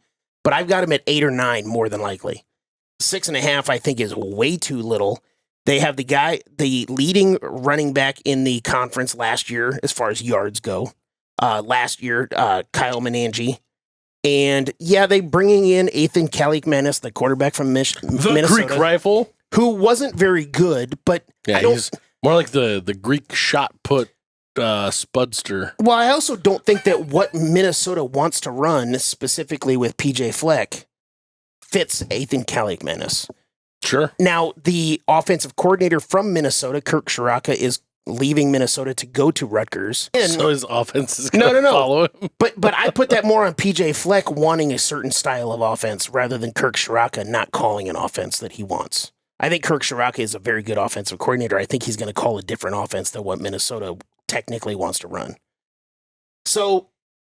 But I've got them at 8 or 9 more than likely. 6.5, I think, is way too little. They have the leading running back in the conference last year, as far as yards go. Last year, Kyle Menangi. And they bringing in Ethan Kaliakmanis, the quarterback from Minnesota. Greek rifle. Who wasn't very good, but he's more like the Greek shot put spudster. Well, I also don't think that what Minnesota wants to run, specifically with PJ Fleck, fits Ethan Kaliakmanis. Sure. Now, the offensive coordinator from Minnesota, Kirk Shiraka, is leaving Minnesota to go to Rutgers. So his offense is going to follow him? But I put that more on PJ Fleck wanting a certain style of offense rather than Kirk Shiraka not calling an offense that he wants. I think Kirk Shiraka is a very good offensive coordinator. I think he's going to call a different offense than what Minnesota technically wants to run. So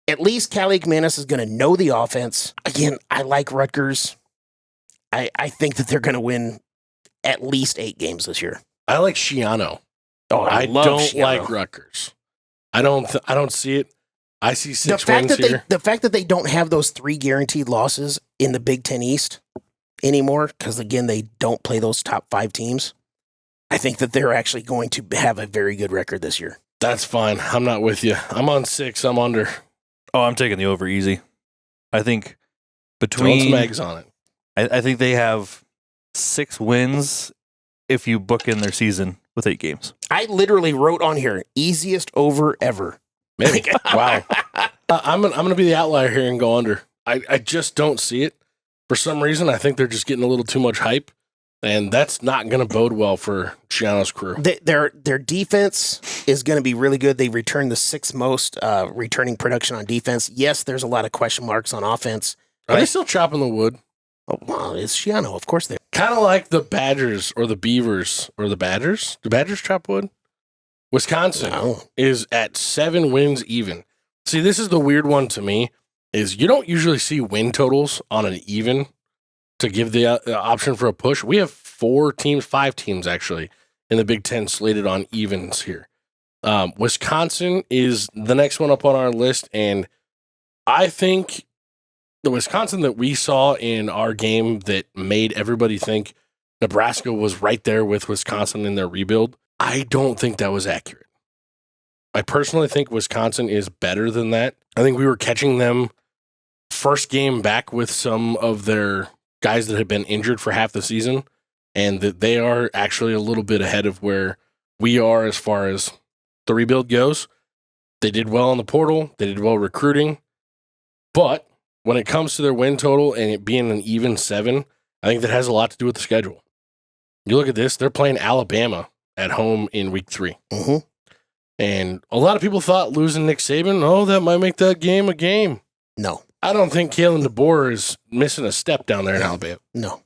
at least Kaliakmanis is going to know the offense. Again, I like Rutgers. I think that they're going to win at least 8 games this year. I like Schiano. Oh, I don't Schiano. Like Rutgers. I don't see it. I see 6 wins here. The fact that they don't have those 3 guaranteed losses in the Big Ten East anymore, because again, they don't play those top 5 teams. I think that they're actually going to have a very good record this year. That's fine. I'm not with you. I'm on 6. I'm under. Oh, I'm taking the over easy. I think Throwing some between eggs on it. I think they have 6 wins if you book in their season with 8 games. I literally wrote on here, easiest over ever. Maybe. Wow. I'm gonna be the outlier here and go under. I just don't see it. For some reason, I think they're just getting a little too much hype, and that's not going to bode well for Gianno's crew. Their defense is going to be really good. They returned the 6th most returning production on defense. Yes, there's a lot of question marks on offense. Are they still chopping the wood? Oh, well, it's Gianno. Of course they. Kind of like the Badgers or the Beavers or the Badgers. Do Badgers chop wood? Wisconsin is at 7 wins even. See, this is the weird one to me, is you don't usually see win totals on an even to give the option for a push. We have 5 teams actually in the Big Ten slated on evens here. Wisconsin is the next one up on our list, and I think the Wisconsin that we saw in our game that made everybody think Nebraska was right there with Wisconsin in their rebuild, I don't think that was accurate. I personally think Wisconsin is better than that. I think we were catching them first game back with some of their guys that had been injured for half the season, and that they are actually a little bit ahead of where we are as far as the rebuild goes. They did well in the portal. They did well recruiting. But when it comes to their win total and it being an even 7, I think that has a lot to do with the schedule. You look at this, they're playing Alabama at home in week 3. Mm-hmm. And a lot of people thought losing Nick Saban, that might make that game a game. No. I don't think Kalen DeBoer is missing a step down there in Alabama. No.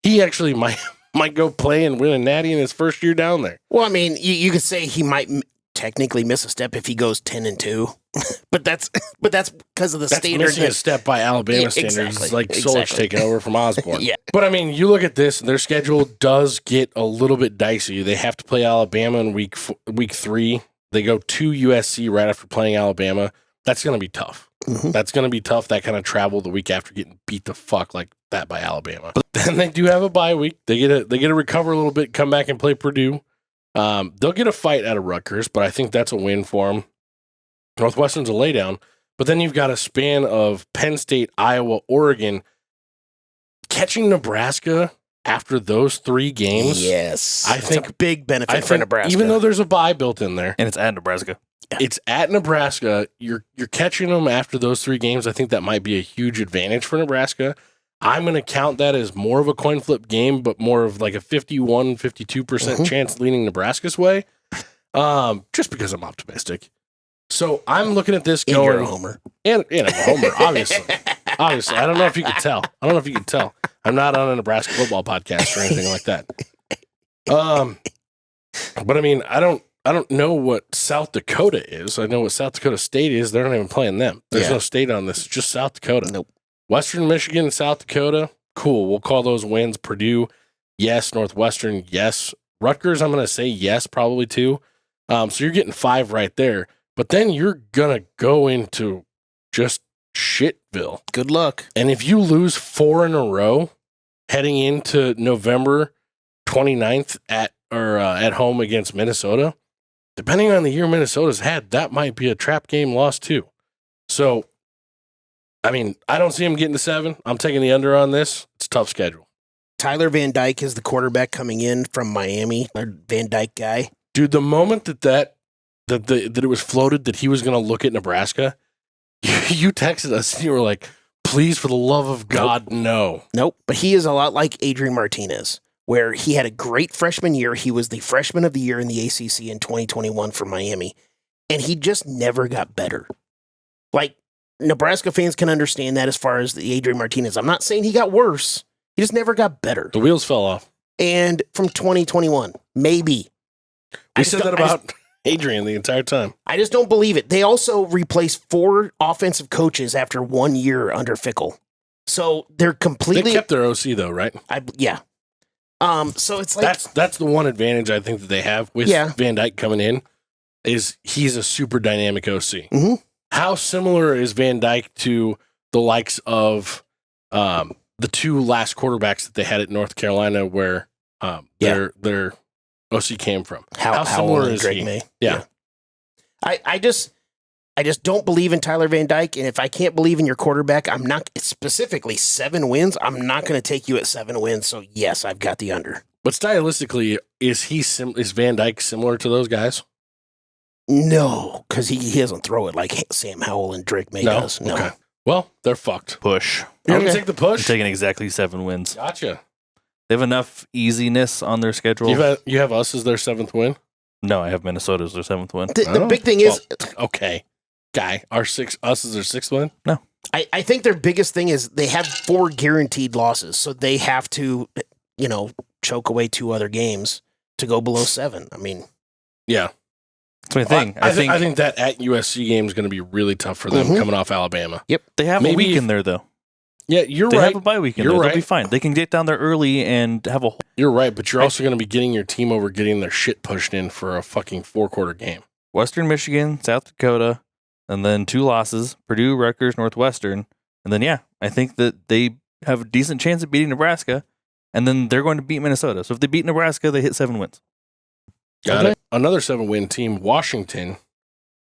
He actually might go play and win a natty in his first year down there. Well, I mean, you could say he might technically miss a step if he goes 10-2, but that's because of the That's standard. missing a step by Alabama standards. Exactly, It's like Solich taking over from Osborne. Yeah. But I mean, you look at this, and their schedule does get a little bit dicey. They have to play Alabama in week 3. They go to USC right after playing Alabama. That's going to be tough. Mm-hmm. That's going to be tough, that kind of travel the week after getting beat the fuck like that by Alabama. But then they do have a bye week. They get to recover a little bit, come back and play Purdue. They'll get a fight out of Rutgers, but I think that's a win for them. Northwestern's a laydown. But then you've got a span of Penn State, Iowa, Oregon. Catching Nebraska after those 3 games, Yes. I It's think a big benefit for Nebraska. Even though there's a bye built in there, And it's at Nebraska. it's at Nebraska. You're catching them after those 3 games. I think that might be a huge advantage for Nebraska. I'm going to count that as more of a coin flip game, but more of like a 51, 52% chance leaning Nebraska's way, just because I'm optimistic. So I'm looking at this going... You're a homer. And I'm a homer, obviously. Obviously. I don't know if you could tell. I'm not on a Nebraska football podcast or anything like that. But I mean, I don't know what South Dakota is. I know what South Dakota State is. They're not even playing them. There's no state on this. It's just South Dakota. Nope. Western Michigan and South Dakota, cool. We'll call those wins. Purdue, yes. Northwestern, yes. Rutgers, I'm going to say yes, probably too. So you're getting 5 right there. But then you're going to go into just shitville. Good luck. And if you lose 4 in a row heading into November 29th at home against Minnesota, depending on the year Minnesota's had, that might be a trap game loss too. So, I mean, I don't see him getting to 7. I'm taking the under on this. It's a tough schedule. Tyler Van Dyke is the quarterback coming in from Miami. Our Van Dyke guy. Dude, the moment that it was floated that he was going to look at Nebraska, you texted us and you were like, please, for the love of God, no. Nope. But he is a lot like Adrian Martinez, where he had a great freshman year. He was the freshman of the year in the ACC in 2021 for Miami, and he just never got better. Like, Nebraska fans can understand that as far as the Adrian Martinez. I'm not saying he got worse. He just never got better. The wheels fell off. And from 2021, maybe. We said that about Adrian the entire time. I just don't believe it. They also replaced 4 offensive coaches after 1 year under Fickle. So they're completely... They kept their OC though, right? Yeah. So it's like... That's the one advantage I think that they have with Van Dyke coming in, is he's a super dynamic OC. Mm-hmm. How similar is Van Dyke to the likes of the 2 last quarterbacks that they had at North Carolina where their OC came from? How similar is Greg he? May. Yeah. I just I just don't believe in Tyler Van Dyke, and if I can't believe in your quarterback, I'm not specifically 7 wins. I'm not going to take you at 7 wins. So yes, I've got the under. But stylistically, is Van Dyke similar to those guys? No, because he doesn't throw it like Sam Howell and Drake May does. No. Okay. Well, they're fucked. Push. You're going to take the I'm push? taking exactly 7 wins. Gotcha. They have enough easiness on their schedule. You have us as their 7th win? No, I have Minnesota as their 7th win. The big thing is... okay. Guy, us is their 6th win? No. I think their biggest thing is they have 4 guaranteed losses, so they have to, choke away 2 other games to go below 7. I mean... Yeah. That's my thing. I think that at USC game is going to be really tough for them coming off Alabama. Yep. They have a week in there, though. Yeah, you're they right. They have a bye week in there. They'll be fine. They can get down there early and have a... You're right, but you're also going to be getting your team over getting their shit pushed in for a fucking 4-quarter game. Western Michigan, South Dakota, and then 2 losses, Purdue, Rutgers, Northwestern. And then, I think that they have a decent chance of beating Nebraska, and then they're going to beat Minnesota. So if they beat Nebraska, they hit 7 wins. Got it. Another 7-win team, Washington.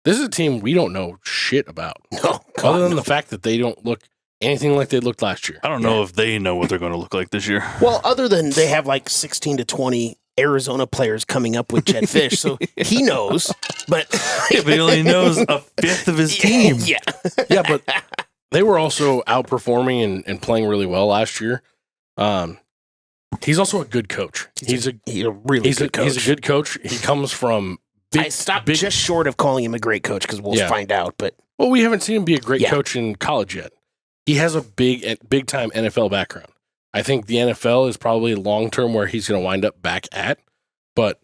This is a team we don't know shit about. No, other than the fact that they don't look anything like they looked last year. I don't know if they know what they're going to look like this year. Well, other than they have like 16 to 20 Arizona players coming up with Jed Fish, so he knows, but... yeah, but he only knows a fifth of his team. Yeah. Yeah, but they were also outperforming and playing really well last year. He's also a good coach. He's a really good coach. He's a good coach. He comes from... I stopped just short of calling him a great coach because we'll find out. But we haven't seen him be a great coach in college yet. He has a big time NFL background. I think the NFL is probably long term where he's going to wind up back at. But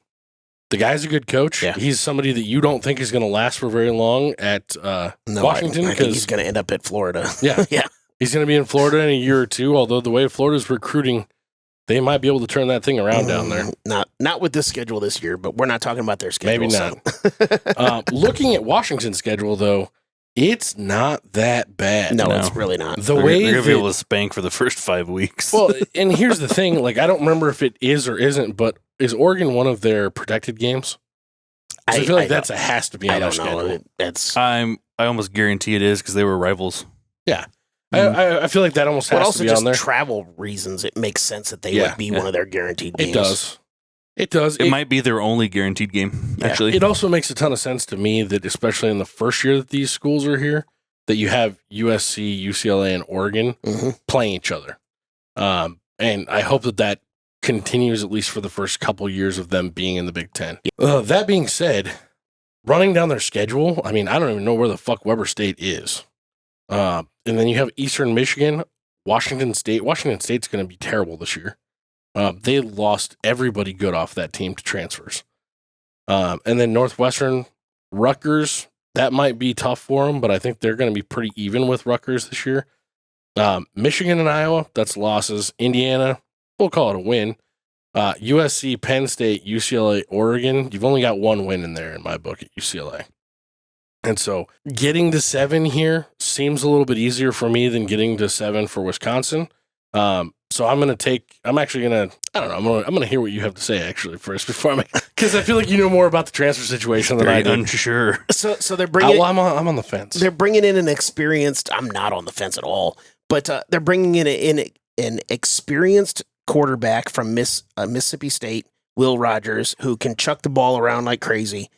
the guy's a good coach. Yeah. He's somebody that you don't think is going to last for very long at Washington. I think he's going to end up at Florida. Yeah, yeah. He's going to be in Florida in a year or 2. Although the way Florida's recruiting, they might be able to turn that thing around down there. Not with this schedule this year, but we're not talking about their schedule. Maybe not. Looking at Washington's schedule, though, it's not that bad. No, it's really not. They're going to be able to spank for the first 5 weeks. Well, and here's the thing. Like, I don't remember if it is or isn't, but is Oregon one of their protected games? I feel like that has to be on their schedule. I almost guarantee it is because they were rivals. Yeah. I feel like that almost has to be on there. Travel reasons, it makes sense that they would be one of their guaranteed games. It does. It might be their only guaranteed game, actually. It also makes a ton of sense to me that, especially in the first year that these schools are here, that you have USC, UCLA, and Oregon playing each other. And I hope that continues at least for the first couple years of them being in the Big Ten. That being said, running down their schedule, I mean, I don't even know where the fuck Weber State is. And then you have Eastern Michigan, Washington State. Washington State's going to be terrible this year. They lost everybody good off that team to transfers. And then Northwestern, Rutgers, that might be tough for them, but I think they're going to be pretty even with Rutgers this year. Michigan and Iowa, that's losses. Indiana, we'll call it a win. USC, Penn State, UCLA, Oregon, you've only got 1 win in there in my book at UCLA. And so getting to 7 here seems a little bit easier for me than getting to 7 for Wisconsin. So I'm going to hear what you have to say actually first before because I feel like you know more about the transfer situation than I do. Unsure. So they're bringing. I'm on the fence. They're bringing in an experienced. I'm not on the fence at all, but they're bringing in an experienced quarterback from Mississippi State, Will Rogers, who can chuck the ball around like crazy.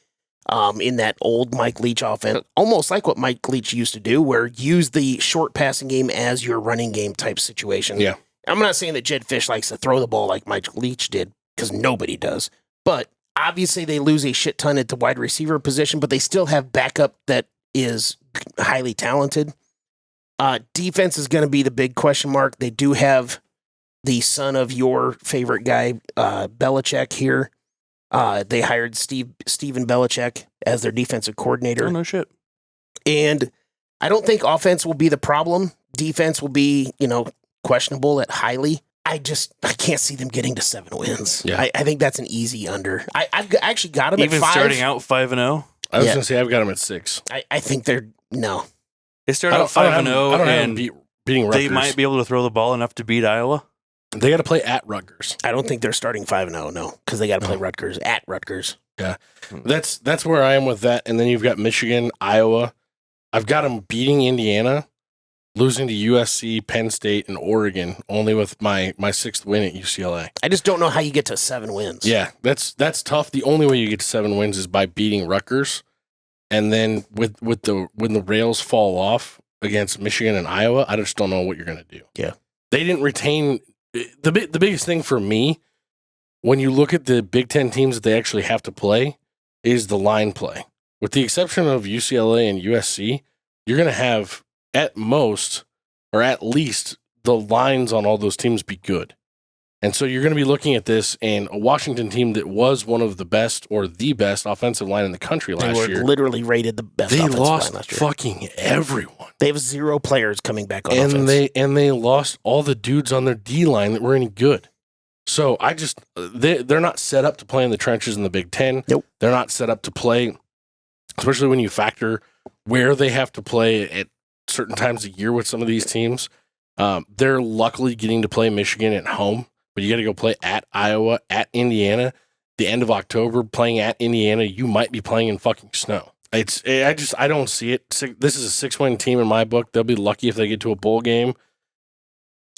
In that old Mike Leach offense, almost like what Mike Leach used to do, where use the short passing game as your running game type situation. Yeah. I'm not saying that Jed Fish likes to throw the ball like Mike Leach did, because nobody does. But obviously they lose a shit ton at the wide receiver position, but they still have backup that is highly talented. Defense is going to be the big question mark. They do have the son of your favorite guy, Belichick here. They hired Steven Belichick as their defensive coordinator. Oh, no shit. And I don't think offense will be the problem. Defense will be, questionable at highly. I can't see them getting to 7 wins. Yeah. I think that's an easy under. I've actually got them even at 5. Starting out 5-0. I was going to say I've got them at 6. I think they're no. They start out 5-0 and beating Rutgers. They might be able to throw the ball enough to beat Iowa. They got to play at Rutgers. I don't think they're starting 5-0, no, because they got to play Rutgers at Rutgers. Yeah, that's where I am with that. And then you've got Michigan, Iowa, I've got them beating Indiana, losing to USC, Penn State, and Oregon, only with my 6th win at UCLA. I just don't know how you get to 7 wins. Yeah, that's tough. The only way you get to 7 wins is by beating Rutgers, and then when the rails fall off against Michigan and Iowa, I just don't know what you're going to do. Yeah, they didn't retain the biggest thing for me when you look at the Big Ten teams that they actually have to play is the line play. With the exception of UCLA and USC, you're going to have at most or at least the lines on all those teams be good. And so you're going to be looking at this and a Washington team that was one of the best or the best offensive line in the country last year. They were literally rated the best offensive line last year. They lost fucking everyone. They have 0 players coming back on offense. And they lost all the dudes on their D line that were any good. So they're not set up to play in the trenches in the Big Ten. Nope. They're not set up to play, especially when you factor where they have to play at certain times of year with some of these teams. They're luckily getting to play Michigan at home, but you got to go play at Iowa, at Indiana. The end of October, playing at Indiana, you might be playing in fucking snow. I don't see it. This is a 6-win team in my book. They'll be lucky if they get to a bowl game.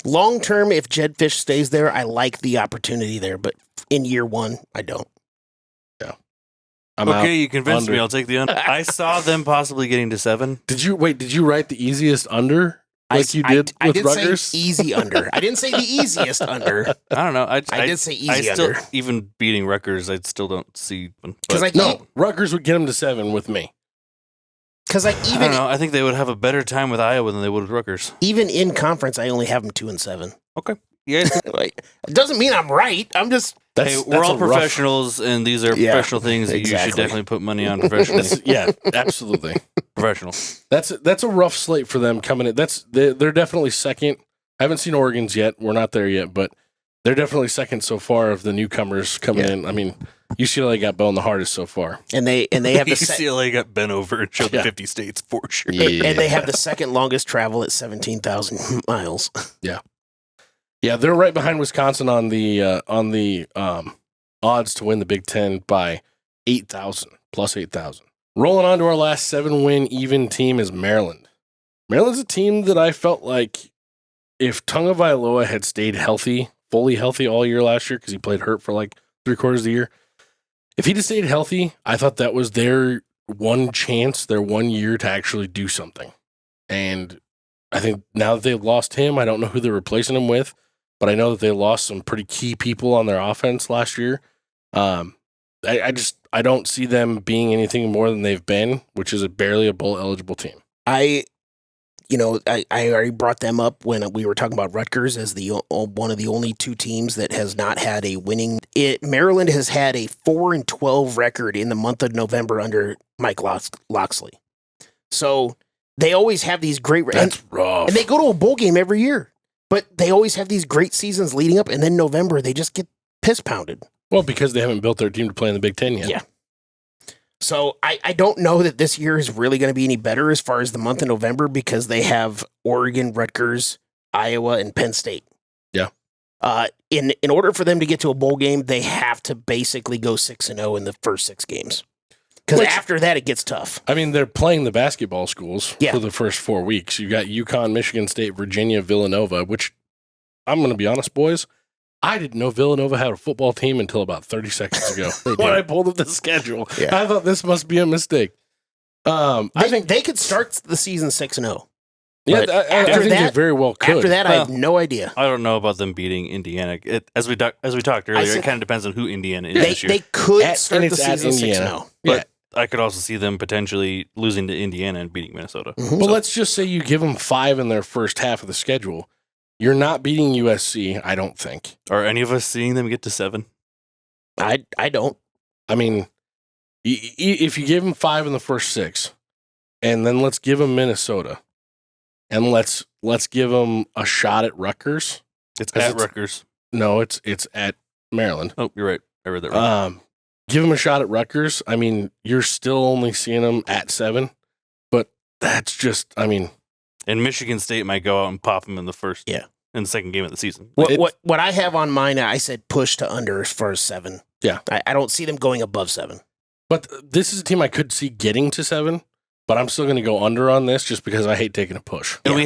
Long term, if Jed Fish stays there, I like the opportunity there, but in year 1, I don't. Yeah. Okay, you convinced me. I'll take the under. I saw them possibly getting to 7. Did you write the easiest under like you did I with did Rutgers? say easy under. I didn't say the easiest under. I don't know. I did say easy under. Even beating Rutgers, I still don't see. Because Rutgers would get them to 7 with me. Because I don't know. I think they would have a better time with Iowa than they would with Rutgers. Even in conference, I only have them 2-7. Okay. Yeah. Like, it doesn't mean I'm right. I'm just. We're all professionals, and these are professional things that you should definitely put money on professionally. Yeah, absolutely. Professional. That's a rough slate for them coming in. They're definitely second. I haven't seen Oregon's yet. We're not there yet, but they're definitely second so far of the newcomers coming in. I mean, UCLA got bone the hardest so far. And they have the UCLA got bent over and showed the 50 states for sure. Yeah. And they have the second longest travel at 17,000 miles. Yeah. Yeah, they're right behind Wisconsin on the odds to win the Big Ten by 8,000, plus 8,000. Rolling on to our last 7-win even team is Maryland. Maryland's a team that I felt like if Tagovailoa had stayed healthy, fully healthy all year last year, because he played hurt for like 3/4 of the year, if he'd have stayed healthy, I thought that was their one chance, their 1 year to actually do something. And I think now that they've lost him, I don't know who they're replacing him with, but I know that they lost some pretty key people on their offense last year. I don't see them being anything more than they've been, which is barely a bowl eligible team. I already brought them up when we were talking about Rutgers as one of the only 2 teams that has not had a winning. Maryland has had a 4-12 record in the month of November under Mike Loxley. So they always have these great. That's rough. And they go to a bowl game every year, but they always have these great seasons leading up, and then November they just get piss pounded. Well, because they haven't built their team to play in the Big Ten yet. Yeah. So I don't know that this year is really going to be any better as far as the month of November because they have Oregon, Rutgers, Iowa, and Penn State. Yeah. In order for them to get to a bowl game, they have to basically go 6-0 in the first 6 games. Because after that, it gets tough. I mean, they're playing the basketball schools for the first 4 weeks. You got UConn, Michigan State, Virginia, Villanova, which I'm going to be honest, boys, I didn't know Villanova had a football team until about 30 seconds ago when I pulled up the schedule. Yeah. I thought this must be a mistake. I think they could start the season 6-0. Yeah, I think they very well could. After that, I have no idea. I don't know about them beating Indiana. As we talked earlier, it kind of depends on who Indiana is this year. They could start the season 6-0. But I could also see them potentially losing to Indiana and beating Minnesota. Mm-hmm. Well, let's just say you give them 5 in their first half of the schedule. You're not beating USC, I don't think. Are any of us seeing them get to 7? I don't. I mean, if you give them 5 in the first 6, and then let's give them Minnesota, and let's give them a shot at Rutgers. It's at Rutgers. No, it's at Maryland. Oh, you're right. I read that wrong. Give them a shot at Rutgers. I mean, you're still only seeing them at 7, but that's just, I mean. And Michigan State might go out and pop them in the second game of the season. What I have on mine, I said push to under as far as 7. Yeah. I don't see them going above 7. But this is a team I could see getting to 7. but I'm still going to go under on this just because I hate taking a push. And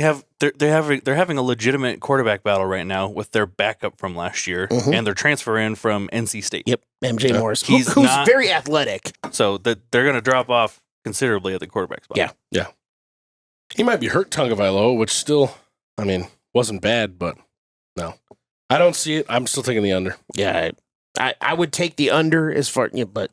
they're having a legitimate quarterback battle right now with their backup from last year and their transfer in from NC State. Yep, MJ Morris, He's who's not- very athletic. So that they're going to drop off considerably at the quarterback spot. Yeah. He might be hurt Tagovailoa, which still, I mean, wasn't bad, but no. I don't see it. I'm still taking the under. Yeah, I would take the under as far, but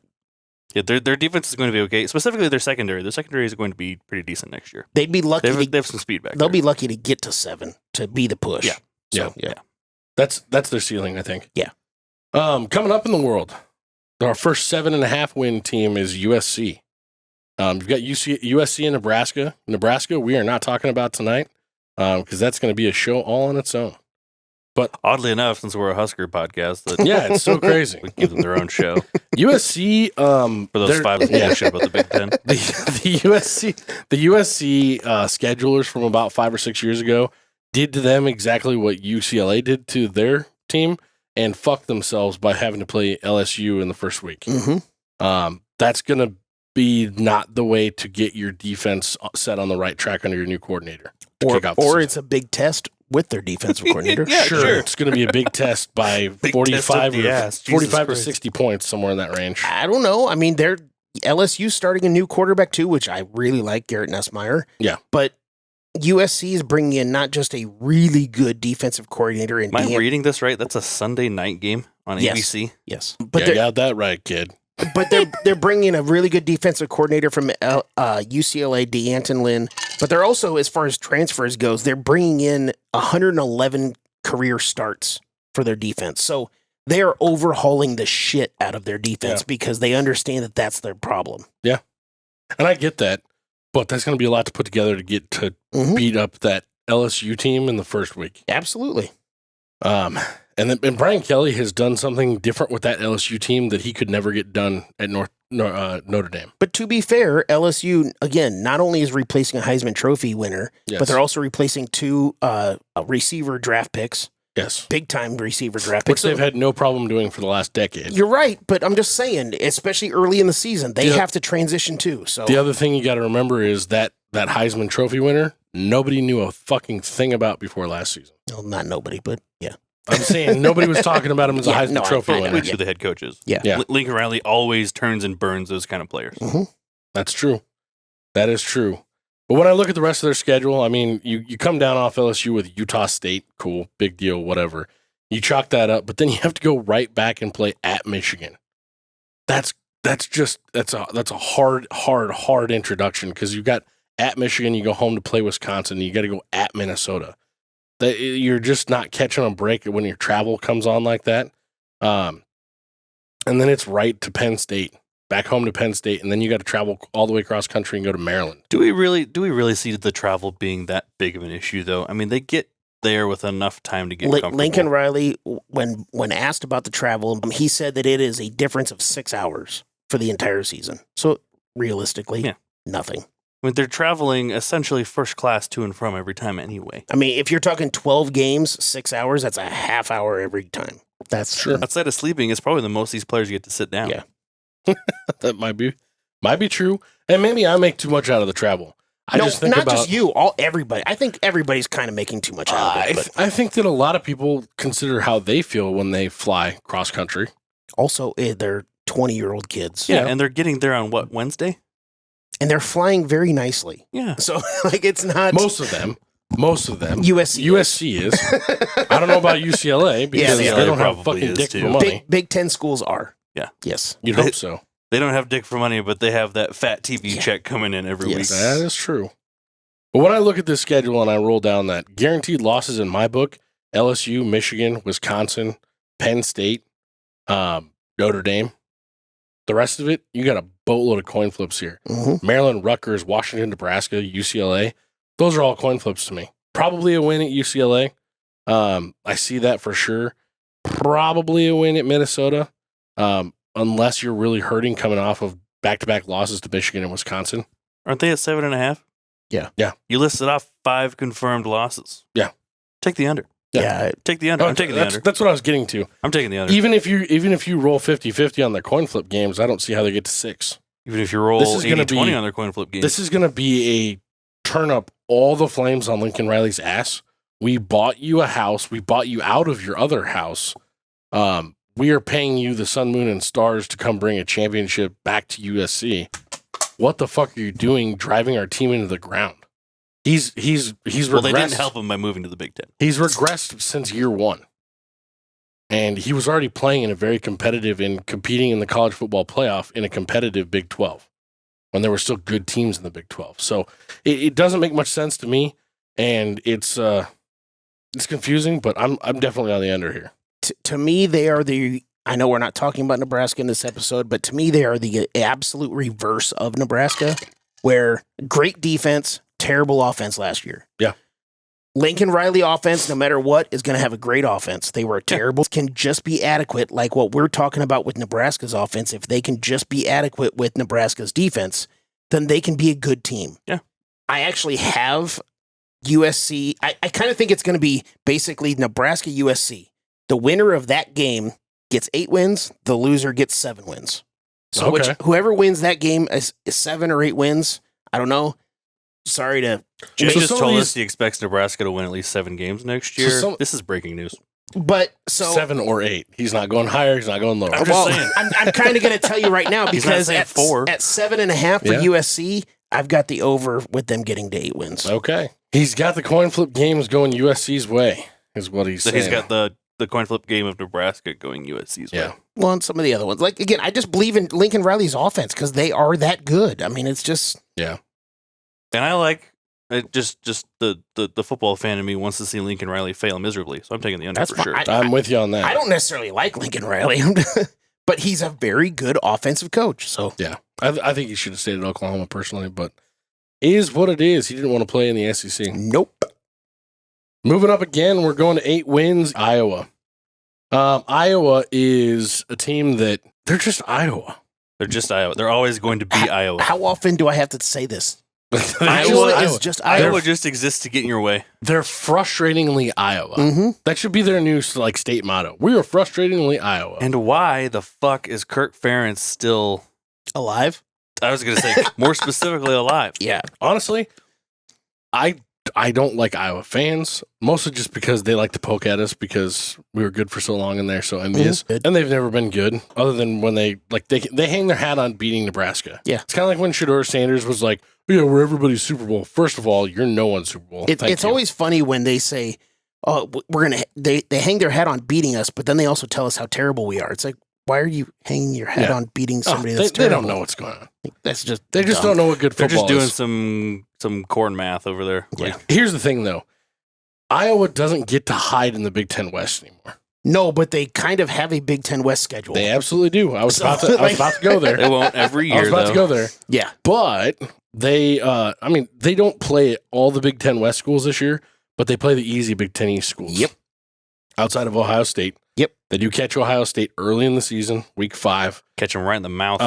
Yeah, their defense is going to be okay. Specifically, their secondary. Their secondary is going to be pretty decent next year. they'd be lucky. They have some speed back They'll there. be lucky to get to 7 to be the push. Yeah. So, Yeah. That's their ceiling, I think. Yeah. Coming up in the world, our first 7.5 win team is USC. You've got USC and Nebraska. Nebraska, we are not talking about tonight because that's going to be a show all on its own. But Oddly enough, since we're a Husker podcast, that yeah, it's so crazy. we give them their own show USC, for those 5 that yeah. shit about the Big Ten. the USC schedulers from about 5 or 6 years ago did to them exactly what UCLA did to their team and fucked themselves by having to play LSU in the first week. That's going to be not the way to get your defense set on the right track under your new coordinator. Or it's a big test with their defensive coordinator. Yeah, sure. It's going to be a big test by 45 test of the ass. Jesus 45 to Christ. 60 points, somewhere in that range. I don't know. I mean, they're LSU starting a new quarterback too, which I really like, Garrett Nussmeier. Yeah. But USC is bringing in not just a really good defensive coordinator. Am I reading this right? That's a Sunday night game on Yes. ABC. Yes. But you got that right, kid. But they're bringing in a really good defensive coordinator from UCLA, DeAnton Lynn. But they're also, as far as transfers goes, they're bringing in 111 career starts for their defense. So they are overhauling the shit out of their defense because they understand that that's their problem. Yeah. And I get that, but that's going to be a lot to put together to get to beat up that LSU team in the first week. Absolutely. And Brian Kelly has done something different with that LSU team that he could never get done at Notre Dame. But to be fair, LSU, again, not only is replacing a Heisman Trophy winner, but they're also replacing 2 receiver draft picks. Yes. Big-time receiver draft Which picks. they've had no problem doing for the last decade. You're right, but I'm just saying, especially early in the season, they have to transition too. So the other thing you got to remember is that Heisman Trophy winner, nobody knew a fucking thing about before last season. well, not nobody, but yeah. I'm saying nobody was talking about him as a Heisman Trophy winner. Which are the head coaches. Yeah. Lincoln Riley always turns and burns those kind of players. That's true. That is true. But when I look at the rest of their schedule, I mean, you come down off LSU with Utah State, cool, big deal, whatever. You chalk that up, but then you have to go right back and play at Michigan. That's a hard introduction because you got at Michigan, you go home to play Wisconsin, you got to go at Minnesota. You're just not catching a break when your travel comes on like that. And then it's right to Penn State, back home to Penn State, and then you got to travel all the way across country and go to Maryland. Do we really see the travel being that big of an issue, though? I mean, they get there with enough time to get comfortable. Lincoln Riley, when asked about the travel, he said that it is a difference of 6 hours for the entire season. So realistically, nothing. I mean, they're traveling essentially first class to and from every time anyway. I mean, if you're talking 12 games, 6 hours, that's a half hour every time. That's Sure. Outside of sleeping, it's probably the most these players get to sit down. Yeah. That might be true. And maybe I make too much out of the travel. Just you, everybody. I think everybody's kind of making too much out of it. But I think that a lot of people consider how they feel when they fly cross country. also, they're 20-year-old kids. Yeah, and they're getting there on what, Wednesday? And they're flying very nicely. Yeah. So, it's not... Most of them. USC is. I don't know about UCLA because they they don't have probably fucking is, dick too. for money. Big Ten schools are. Yeah. Yes. You'd hope so. They don't have dick for money, but they have that fat TV check coming in every week. That is true. But when I look at this schedule and I roll down that, guaranteed losses in my book, LSU, Michigan, Wisconsin, Penn State, Notre Dame. The rest of it, you got a boatload of coin flips here. Maryland, Rutgers, Washington, Nebraska, UCLA. Those are all coin flips to me. Probably a win at UCLA. I see that for sure. Probably a win at Minnesota. Unless you're really hurting coming off of back-to-back losses to Michigan and Wisconsin. Aren't they at 7.5? Yeah. You listed off 5 confirmed losses. Yeah. Take the under. Yeah. Take the under. I'm taking the under. That's what I was getting to. I'm taking the under. Even if you roll 50-50 on the coin flip games, I don't see how they get to 6. Even if you roll This is gonna 80-20 be- on their coin flip games. This is going to be a turn up all the flames on Lincoln Riley's ass. We bought you a house. We bought you out of your other house. We are paying you the sun, moon, and stars to come bring a championship back to USC. What the fuck are you doing driving our team into the ground? He's regressed. Well, they didn't help him by moving to the Big Ten. He's regressed since year one. And he was already playing in a very competitive and competing in the college football playoff in a competitive Big 12 when there were still good teams in the Big 12. So it doesn't make much sense to me, and it's confusing, but I'm definitely on the under here. To me, they are the. I know we're not talking about Nebraska in this episode, but to me, they are the absolute reverse of Nebraska, where great defense, terrible offense last year. Yeah. Lincoln Riley offense, no matter what, is going to have a great offense. They were terrible, can just be adequate, like what we're talking about with Nebraska's offense. If they can just be adequate with Nebraska's defense, then they can be a good team. Yeah. I actually have USC. I kind of think it's going to be basically Nebraska USC. The winner of that game gets 8 wins. The loser gets 7 wins. So Okay. whoever wins that game is 7 or 8 wins. I don't know. Sorry to. Jim So just some of told these- us he expects Nebraska to win at least 7 games next year. This is breaking news. But so 7 or 8. He's not going higher. He's not going lower. I'm just saying. I'm kind of going to tell you right now He's not because saying at 4. at 7.5 for Yeah. USC, I've got the over with them getting to 8 wins. Okay. He's got the coin flip games going USC's way, is what he's So saying. he's got the coin flip game of Nebraska going USC's Yeah. way. Well, and some of the other ones. Like, again, I just believe in Lincoln Riley's offense because they are that good. I mean, it's just. Yeah. And I like just the football fan in me wants to see Lincoln Riley fail miserably. So I'm taking the under That's for fine. sure. I'm with you on that. I don't necessarily like Lincoln Riley, but he's a very good offensive coach. So Yeah. I think he should have stayed at Oklahoma personally, but it is what it is. He didn't want to play in the SEC. nope. Moving up again, we're going to 8 wins. Iowa. Iowa is a team that they're just Iowa. They're just Iowa. They're always going to be Iowa. How often do I have to say this? They're Iowa just is just Iowa. Iowa just exists to get in your way. They're frustratingly Iowa. Mm-hmm. That should be their new state motto. We are frustratingly Iowa. And why the fuck is Kirk Ferentz still, Alive? I was going to say, more specifically alive? Yeah. Honestly, I don't like Iowa fans, mostly just because they like to poke at us because we were good for so long and they're so envious. Mhm. And they've never been good, other than when they hang their hat on beating Nebraska. Yeah. It's kind of like when Shedeur Sanders was like, yeah, we're everybody's Super Bowl. First of all, you're no one's Super Bowl. Thank It's you. always funny when they say, "Oh, we're gonna." They hang their hat on beating us, but then they also tell us how terrible we are. It's like, why are you hanging your hat Yeah. on beating Oh, somebody they, that's they terrible? don't know what's going on. That's just They just dumb. don't know what good They're football just doing is. some corn math over there. Yeah. Here's the thing, though. Iowa doesn't get to hide in the Big Ten West anymore. No, but they kind of have a Big Ten West schedule. They absolutely do. I was So, about to go there. They won't every I was year, about though. to go there. Yeah. But they, they don't play all the Big Ten West schools this year, but they play the easy Big Ten East schools. Yep. Outside of Ohio State. Yep. They do catch Ohio State early in the season, week 5. Catch them right in the mouth.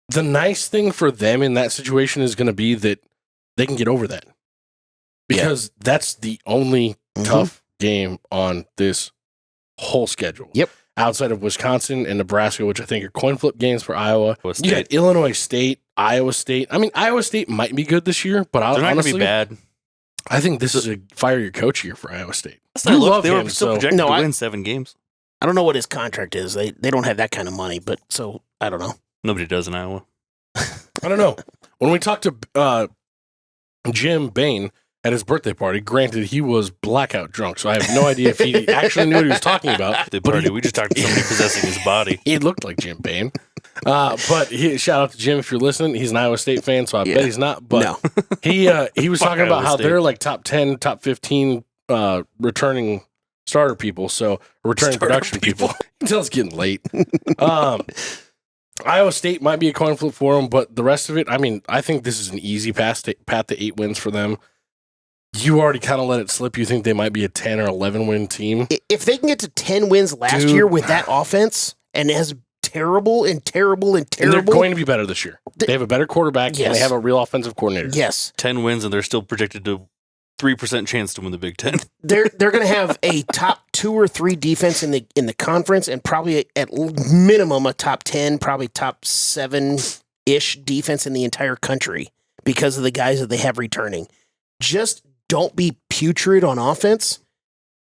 The nice thing for them in that situation is going to be that they can get over that. Because that's the only Mhm. tough game on this whole schedule. Yep. Outside of Wisconsin and Nebraska, which I think are coin flip games for Iowa. Iowa You got State. Illinois State, Iowa State. I mean, Iowa State might be good this year, but They're not going to honestly, be bad. I think this is a fire your coach year for Iowa State. That's You not- look, love they him, were still so- projected No, to I- win 7 games. I don't know what his contract is. They don't have that kind of money, but so I don't know. Nobody does in Iowa. I don't know. When we talked to Jim Bain at his birthday party, granted he was blackout drunk, so I have no idea if he actually knew what he was talking about. The But party. he- We just talked to somebody possessing his body. He looked like Jim Bain. But shout out to Jim if you're listening. He's an Iowa State fan, so I Yeah. bet he's not. But No. he was Fuck talking about Iowa how State. they're like top 10, top 15 returning starter people, so returning Starter production people. Until it's getting late. Iowa State might be a coin flip for them, but the rest of it, I mean, I think this is an easy path to 8 wins for them. You already kind of let it slip. You think they might be a 10 or 11 win team. If they can get to 10 wins last Dude. year with that offense and as terrible and terrible and And they're terrible, going to be better this year. They have a better quarterback, and Yes. they have a real offensive coordinator. yes, 10 wins, and they're still projected to 3% chance to win the Big Ten. they're going to have a top 2 or 3 defense in the conference, and probably at minimum a top 10, probably top 7 ish defense in the entire country because of the guys that they have returning. Just don't be putrid on offense.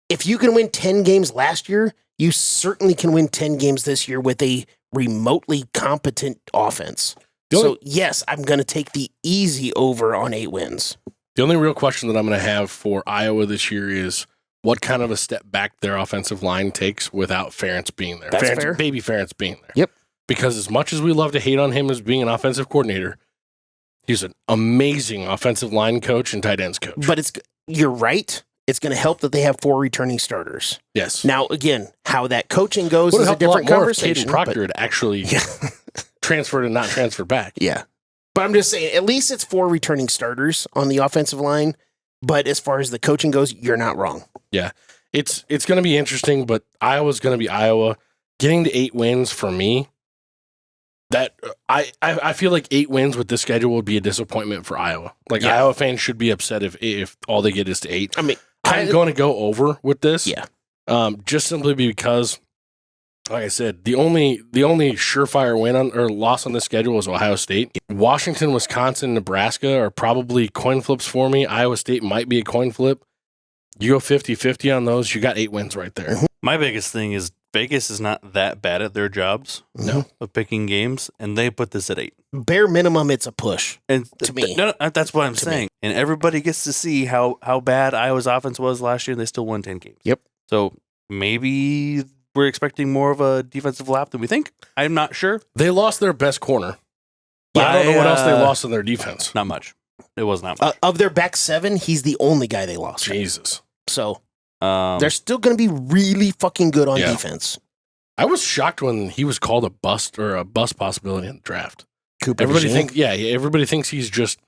If you can win 10 games last year, you certainly can win 10 games this year with a remotely competent offense. So, yes, I'm going to take the easy over on 8 wins. The only real question that I'm going to have for Iowa this year is what kind of a step back their offensive line takes without Ferentz being there. That's fair. Baby Ferentz being there. Yep. Because as much as we love to hate on him as being an offensive coordinator, he's an amazing offensive line coach and tight ends coach. But you're right. It's going to help that they have 4 returning starters. Yes. Now, again, how that coaching goes Would is a have helped different lot more if conversation. Caden Proctor had actually transferred and not transferred back. Yeah. But I'm just saying, at least it's 4 returning starters on the offensive line. But as far as the coaching goes, you're not wrong. Yeah. It's going to be interesting, but Iowa's going to be Iowa. Getting to 8 wins for me, that I feel like 8 wins with this schedule would be a disappointment for Iowa. Like, Iowa fans should be upset if all they get is to 8. I mean, I'm going to go over with this. Yeah. Just simply because, like I said, the only surefire win or loss on this schedule is Ohio State. Washington, Wisconsin, Nebraska are probably coin flips for me. Iowa State might be a coin flip. You go 50-50 on those, you got 8 wins right there. My biggest thing is Vegas is not that bad at their jobs of picking games, and they put this at 8. Bare minimum, it's a push. And To me. no, that's what I'm saying. And everybody gets to see how bad Iowa's offense was last year. They still won 10 games. Yep. So maybe we're expecting more of a defensive lap than we think. I'm not sure. They lost their best corner. But I don't know what else they lost in their defense. Not much. It was not much. Of their back 7, he's the only guy they lost. Jesus. So they're still going to be really fucking good on defense. I was shocked when he was called a bust possibility in the draft. Cooper Everybody Virginia? everybody thinks he's just